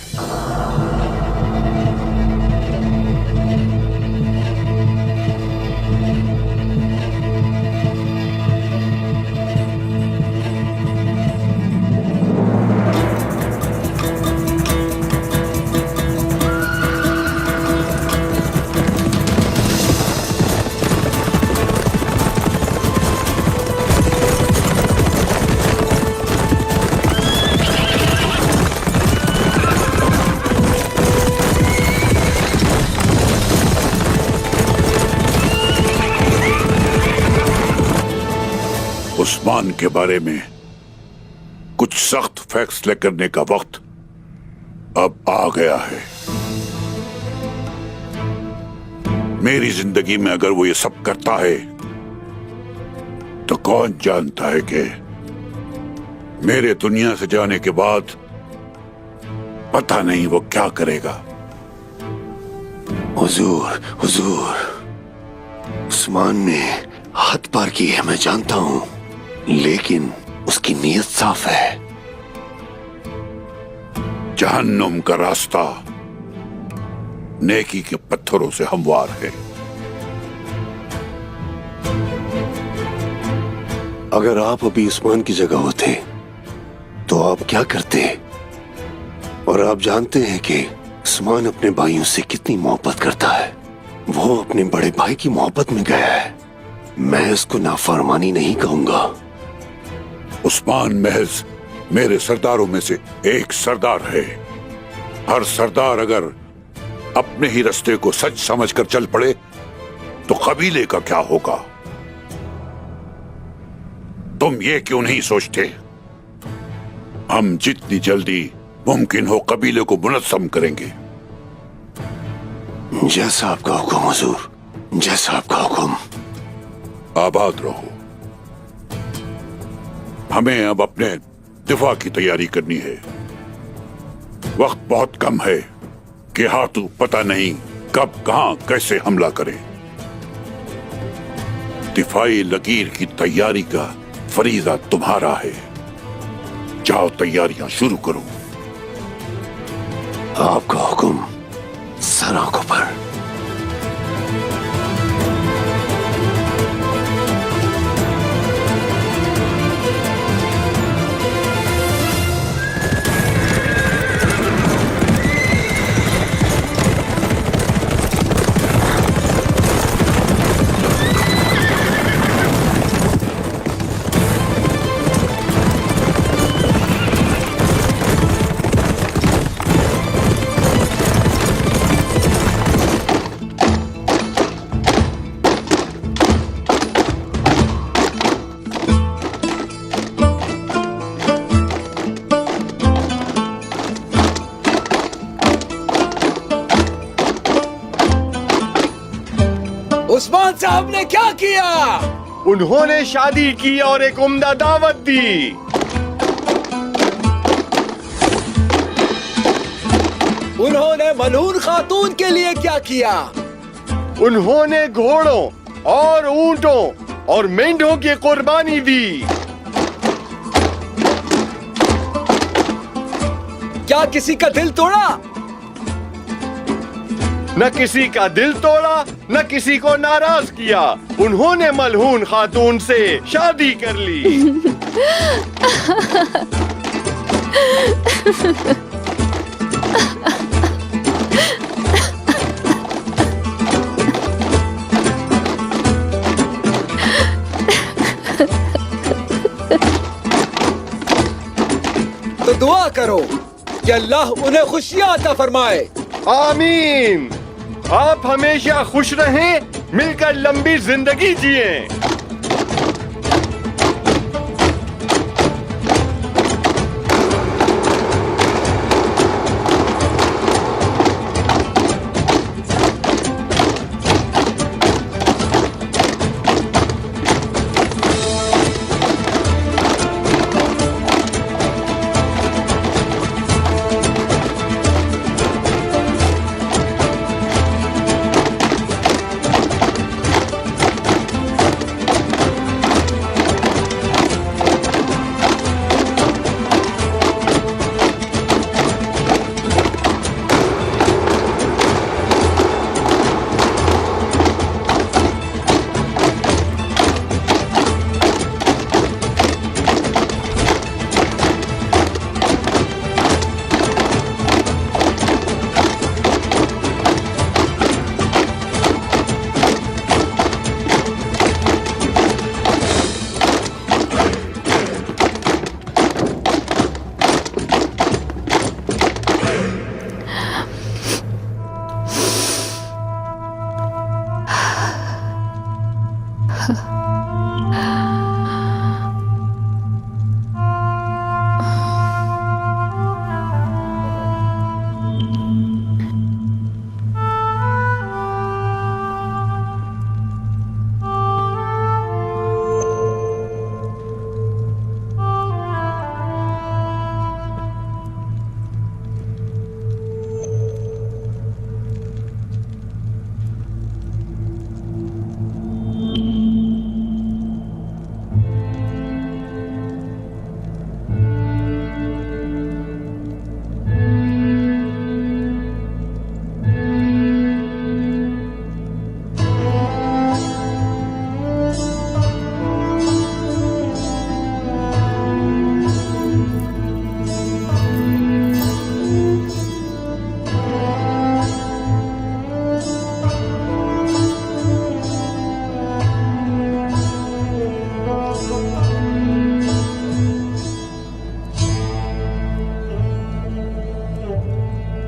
उस्मान के बारे में कुछ सख्त फैसले करने का वक्त अब आ गया है। मेरी जिंदगी में अगर वो ये सब करता है तो कौन जानता है कि मेरे दुनिया से जाने के बाद पता नहीं वो क्या करेगा। हुजूर, हुजूर, उस्मान ने हद पार की है मैं जानता हूं, लेकिन उसकी नीयत साफ है। जहन्नुम का रास्ता नेकी के पत्थरों से हमवार है। अगर आप अभी उस्मान की जगह होते तो आप क्या करते? और आप जानते हैं कि उस्मान अपने भाइयों से कितनी मोहब्बत करता है। वो अपने बड़े भाई की मोहब्बत में गया है। मैं इसको नाफरमानी नहीं कहूंगा। उस्मान महज मेरे सरदारों में से एक सरदार है। हर सरदार अगर अपने ही रास्ते को सच समझकर चल पड़े तो कबीले का क्या होगा? तुम ये क्यों नहीं सोचते? हम जितनी जल्दी मुमकिन हो कबीले को मुनज़्ज़म करेंगे। जैसा आपका हुक्म हुजूर, जैसा आपका हुक्म। आबाद रहो। हमें अब अपने दिफा की तैयारी करनी है। वक्त बहुत कम है कि हाथू पता नहीं कब कहां कैसे हमला करे। दिफाई लकीर की तैयारी का फरीजा तुम्हारा है। जाओ तैयारियां शुरू करो। आपका हुक्म सर आंखों पर। उस्मान साहब ने क्या किया? उन्होंने शादी की और एक उम्दा दावत दी। उन्होंने मलून खातून के लिए क्या किया? उन्होंने घोड़ों और ऊंटों और मेंढों की कुर्बानी दी। क्या किसी का दिल तोड़ा? न किसी का दिल तोड़ा, न किसी को नाराज किया। उन्होंने मलहून खातून से शादी कर ली। तो दुआ करो कि अल्लाह उन्हें खुशियां अता फरमाए। आमीन। आप हमेशा खुश रहें, मिलकर लंबी जिंदगी जिए।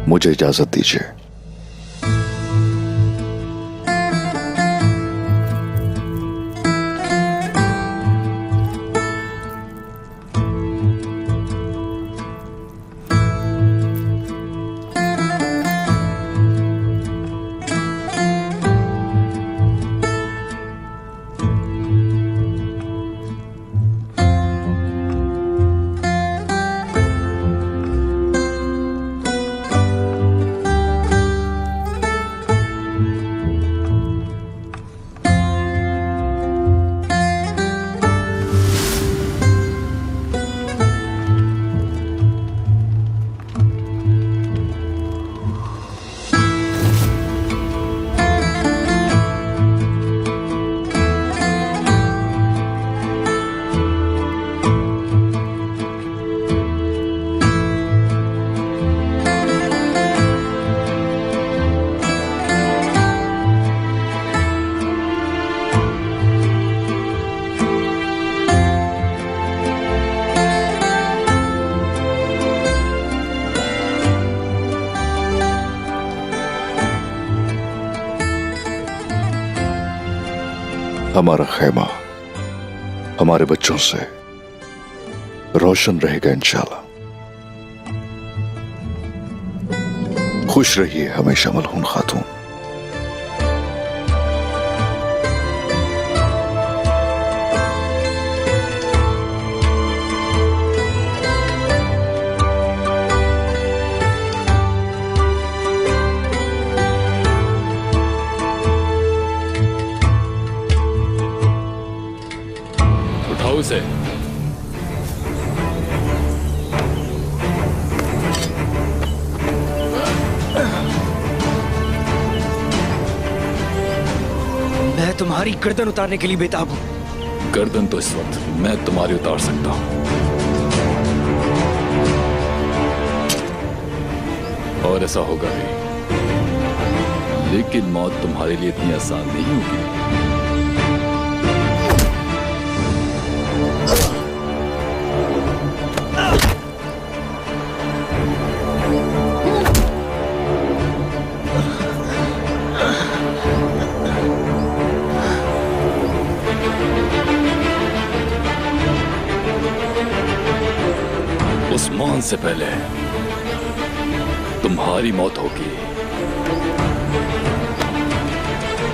मुझे इजाजत दीजिए। हमारा खैमा हमारे बच्चों से रोशन रहेगा इंशाल्लाह। खुश रहिए हमेशा मलहून खातून। से। मैं तुम्हारी गर्दन उतारने के लिए बेताब हूं। गर्दन तो इस वक्त मैं तुम्हारी उतार सकता हूं, और ऐसा होगा भी, लेकिन मौत तुम्हारे लिए इतनी आसान नहीं होगी। उस्मान से पहले तुम्हारी मौत होगी।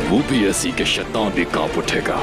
वो भी ऐसी कि शैतान भी कांप उठेगा।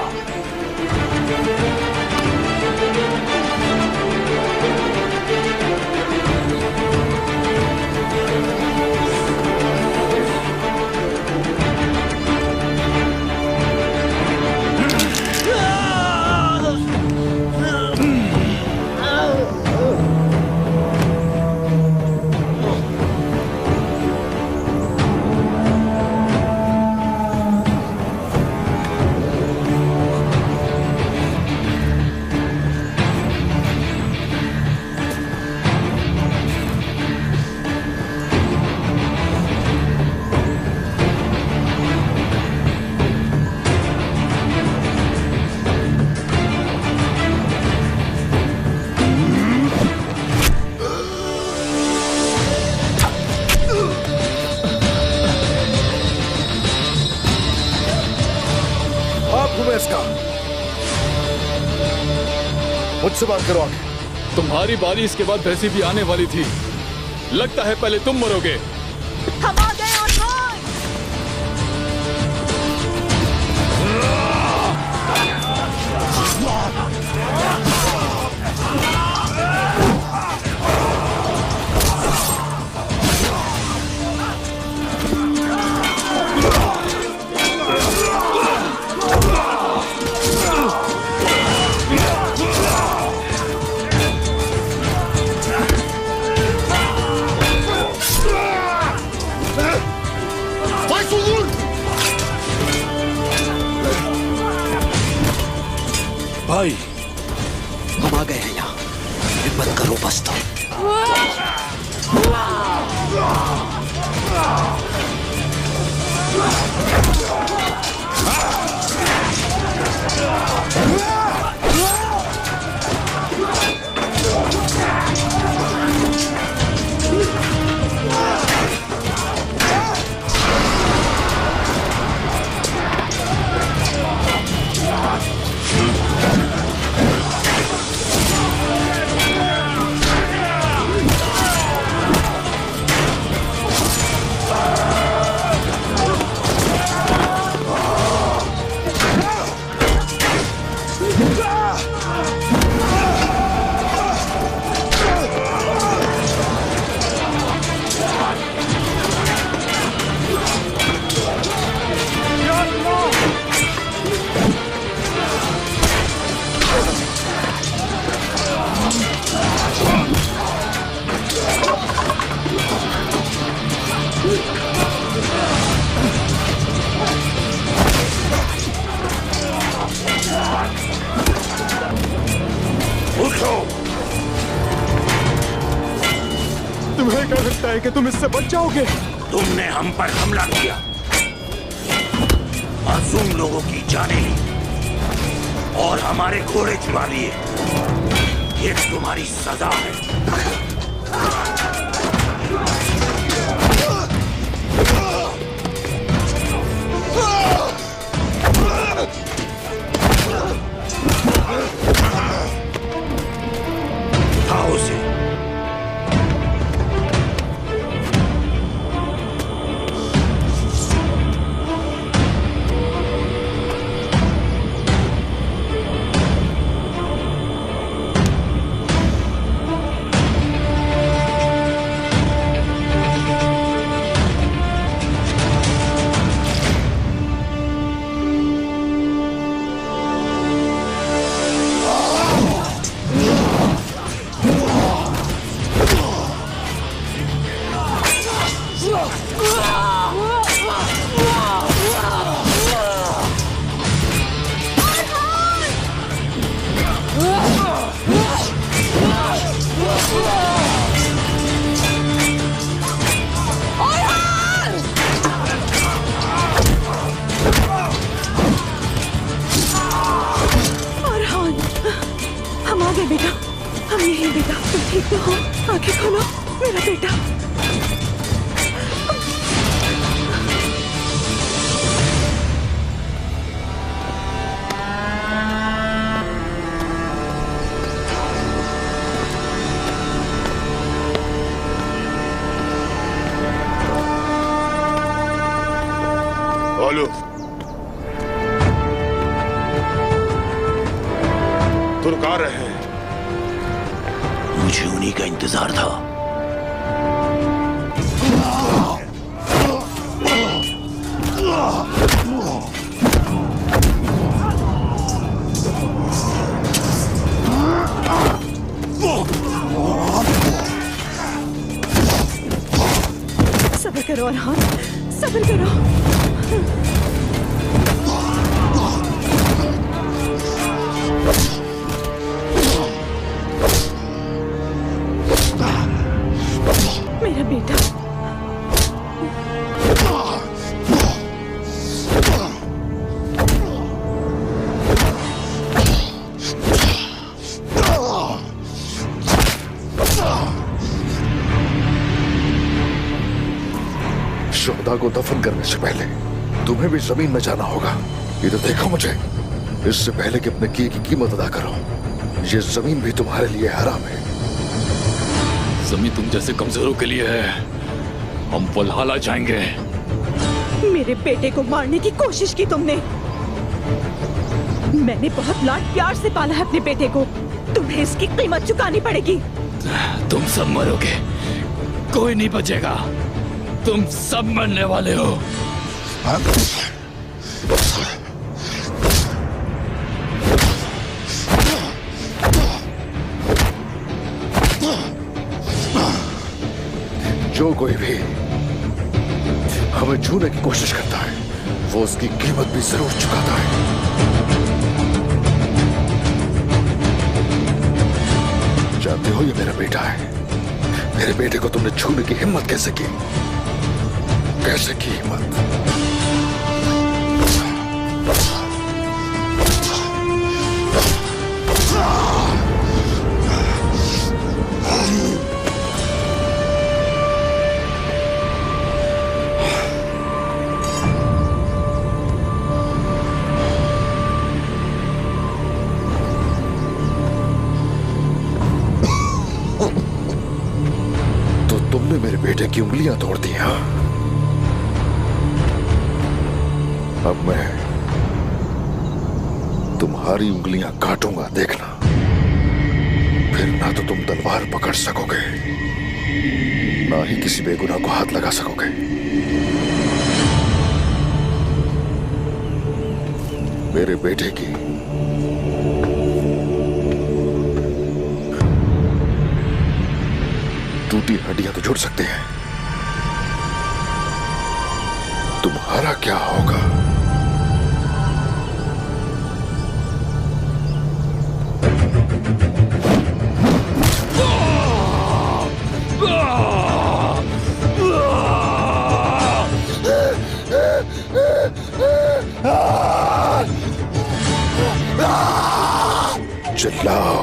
मुझसे बात करो आगे। तुम्हारी बारी इसके बाद वैसी भी आने वाली थी। लगता है पहले तुम मरोगे। हम आ गए उस्मान। भाई, हम आ गए हैं यहाँ। हिम्मत करो बस तो। तुम्हें क्या लगता है कि तुम इससे बच जाओगे? तुमने हम पर हमला किया, मासूम लोगों की जानें ली और हमारे घोड़े चुरा लिए। ये तुम्हारी सजा है। उठाओ उसे। ठीक तो हो? आंखें खोलो मेरा बेटा। बोलो, तुर्क आ रहे हैं। मुझे उन्हीं का इंतजार था। सब्र करो अरहान, सब्र करो। मेरा बेटा। शुहदा को दफन करने से पहले तुम्हें भी जमीन में जाना होगा। इधर देखो मुझे। इससे पहले कि अपने किए की कीमत अदा करो, ये जमीन भी तुम्हारे लिए हराम है। जमीन तुम जैसे कमजोरों के लिए है। हम वल्हाला जाएंगे। मेरे बेटे को मारने की कोशिश की तुमने। मैंने बहुत लाड प्यार से पाला है अपने बेटे को। तुम्हें इसकी कीमत चुकानी पड़ेगी। तुम सब मरोगे, कोई नहीं बचेगा। तुम सब मरने वाले हो। जो कोई भी हमें छूने की कोशिश करता है, वो उसकी कीमत भी जरूर चुकाता है। जानते हो, ये मेरा बेटा है। मेरे बेटे को तुमने छूने की हिम्मत कैसे की? कैसे की हिम्मत? तो तुमने मेरे बेटे की उंगलियां तोड़ दी। हाँ, अब मैं तुम्हारी उंगलियां काटूंगा, देखना। फिर ना तो तुम तलवार पकड़ सकोगे, ना ही किसी बेगुनाह को हाथ लगा सकोगे। मेरे बेटे की टूटी हड्डियां तो जुड़ सकती हैं, तुम्हारा क्या होगा? चिल्लाओ,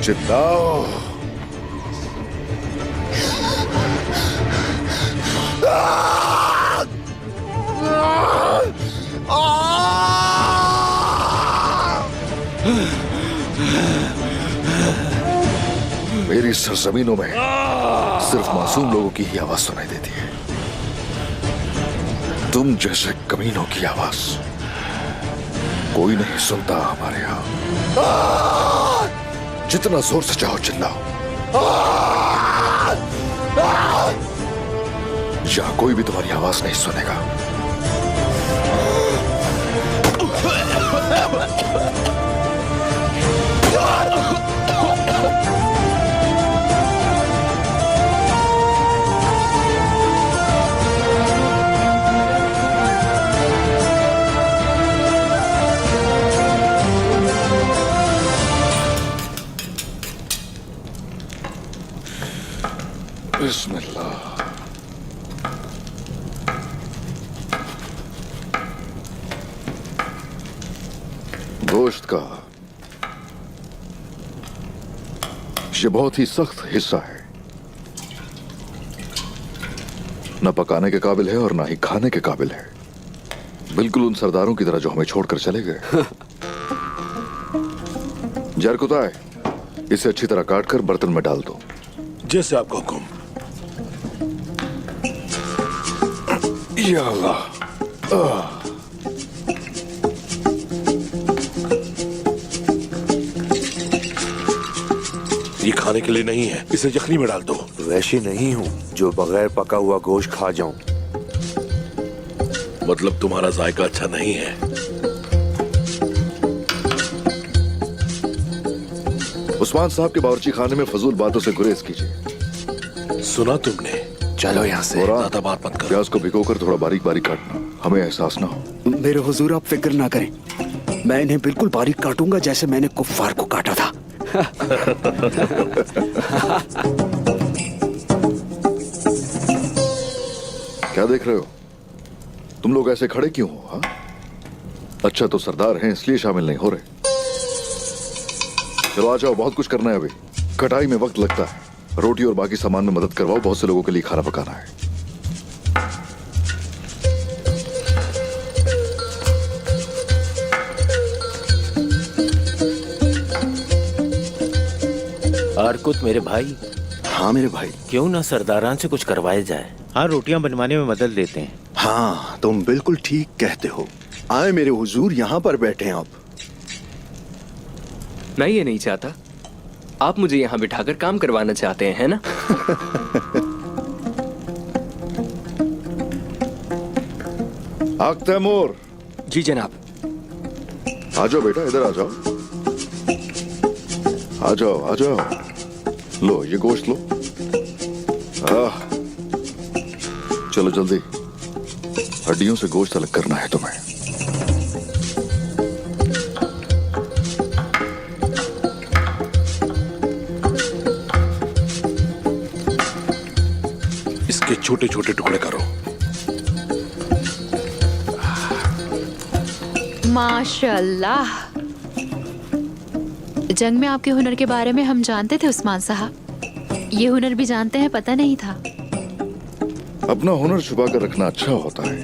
चिल्लाओ। मेरी सरजमीनों में सिर्फ मासूम लोगों की ही आवाज सुनाई देती है। तुम जैसे कमीनों की आवाज कोई नहीं सुनता हमारे यहाँ। जितना जोर से चाहो चिल्लाओ, यहाँ कोई भी तुम्हारी आवाज नहीं सुनेगा। बिस्मिल्लाह। गोश्त का ये बहुत ही सख्त हिस्सा है, न पकाने के काबिल है और ना ही खाने के काबिल है। बिल्कुल उन सरदारों की तरह जो हमें छोड़कर चले गए। जरकुताय, इसे अच्छी तरह काटकर बर्तन में डाल दो। जैसे आपका हुक्म। या अल्लाह। ये खाने के लिए नहीं है, इसे यखनी में डाल दो। वैसे नहीं हूँ जो बगैर पका हुआ गोश्त खा जाऊं। मतलब तुम्हारा जायका अच्छा नहीं है। उस्मान साहब के बावर्ची खाने में फजूल बातों से गुरेज कीजिए। सुना तुमने? चलो यहाँ से। ज्यादा बात मत करो। प्याज को भिगोकर थोड़ा बारीक बारीक काटना, हमें एहसास ना हो। मेरे हुजूर आप फिक्र ना करें, मैं इन्हें बिल्कुल बारीक काटूंगा जैसे मैंने कुफ्फार को काटा था। क्या देख रहे हो? तुम लोग ऐसे खड़े क्यों हो? हाँ? अच्छा तो सरदार हैं इसलिए शामिल नहीं हो रहे। चलो आ जाओ, बहुत कुछ करना है अभी। कटाई में वक्त लगता है, रोटी और बाकी सामान में मदद करवाओ, बहुत से लोगों के लिए खाना पकाना है। आरकुत मेरे भाई। हाँ मेरे भाई। क्यों ना सरदारान से कुछ करवाया जाए। हाँ, रोटियां बनवाने में मदद लेते हैं। हाँ तुम बिल्कुल ठीक कहते हो। आए मेरे हुजूर, यहाँ पर बैठे हैं आप। मैं ये नहीं चाहता, आप मुझे यहाँ बिठाकर काम करवाना चाहते हैं, है ना? आग तैमूर। जी जनाब। आ जाओ बेटा, इधर आ जाओ। आ जाओ आ जाओ। लो ये गोश्त लो। चलो जल्दी, हड्डियों से गोश्त अलग करना है तुम्हें। इसके छोटे छोटे टुकड़े करो। माशाल्लाह, जंग में आपके हुनर के बारे में हम जानते थे उस्मान साहब, ये हुनर भी जानते हैं पता नहीं था। अपना हुनर छुपा कर रखना अच्छा होता है।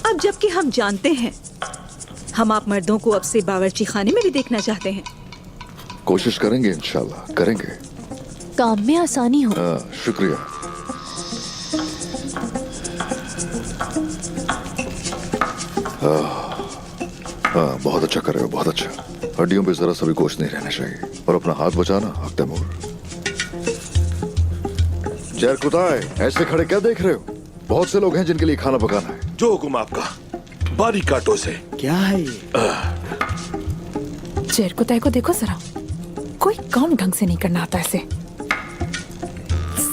अब जबकि हम जानते हैं, हम आप मर्दों को अब से बावर्ची खाने में भी देखना चाहते हैं। कोशिश करेंगे, इंशाल्लाह करेंगे। काम में आसानी हो। शुक्रिया। हाँ बहुत अच्छा कर रहे हो, बहुत अच्छा। हड्डियों पे जरा सा भी गोश्त नहीं रहना चाहिए। और अपना हाथ बचाना आग तैमूर। जरकुताय, ऐसे खड़े क्या देख रहे हो? बहुत से लोग हैं जिनके लिए खाना पकाना है। जो हुक्म आपका, बारीक काटो से। क्या है ये? जरकुताय को देखो जरा, कोई काम ढंग से नहीं करना आता इसे,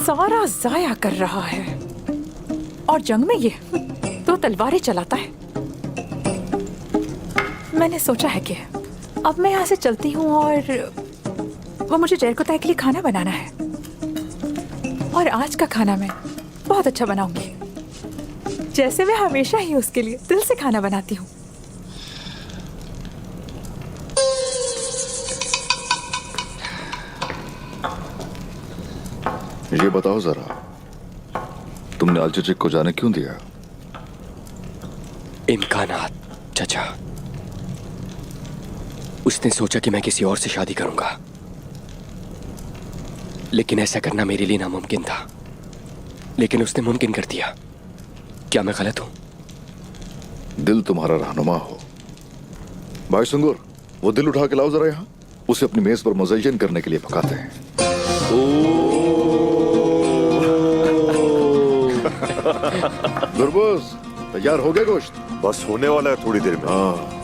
सारा जाया कर रहा है। और जंग में ये तो तलवारें चलाता है। मैंने सोचा है कि अब मैं यहाँ से चलती हूँ और वो मुझे जरकुताय के लिए खाना बनाना है। और आज का खाना मैं बहुत अच्छा बनाऊंगी, जैसे मैं हमेशा ही उसके लिए दिल से खाना बनाती हूँ। ये बताओ जरा, तुमने अलचचिक को जाने क्यों दिया? इम्कानात चाचा, उसने सोचा कि मैं किसी और से शादी करूंगा, लेकिन ऐसा करना मेरे लिए नामुमकिन था, लेकिन उसने मुमकिन कर दिया। क्या मैं गलत हूं? दिल तुम्हारा रहनुमा हो। भाई सुंगुर, वो दिल उठा के लाओ जरा यहाँ, उसे अपनी मेज पर मुज़य्यन करने के लिए पकाते हैं। गुरबूज, तैयार हो गया गोश्त? बस होने वाला है थोड़ी देर में। हाँ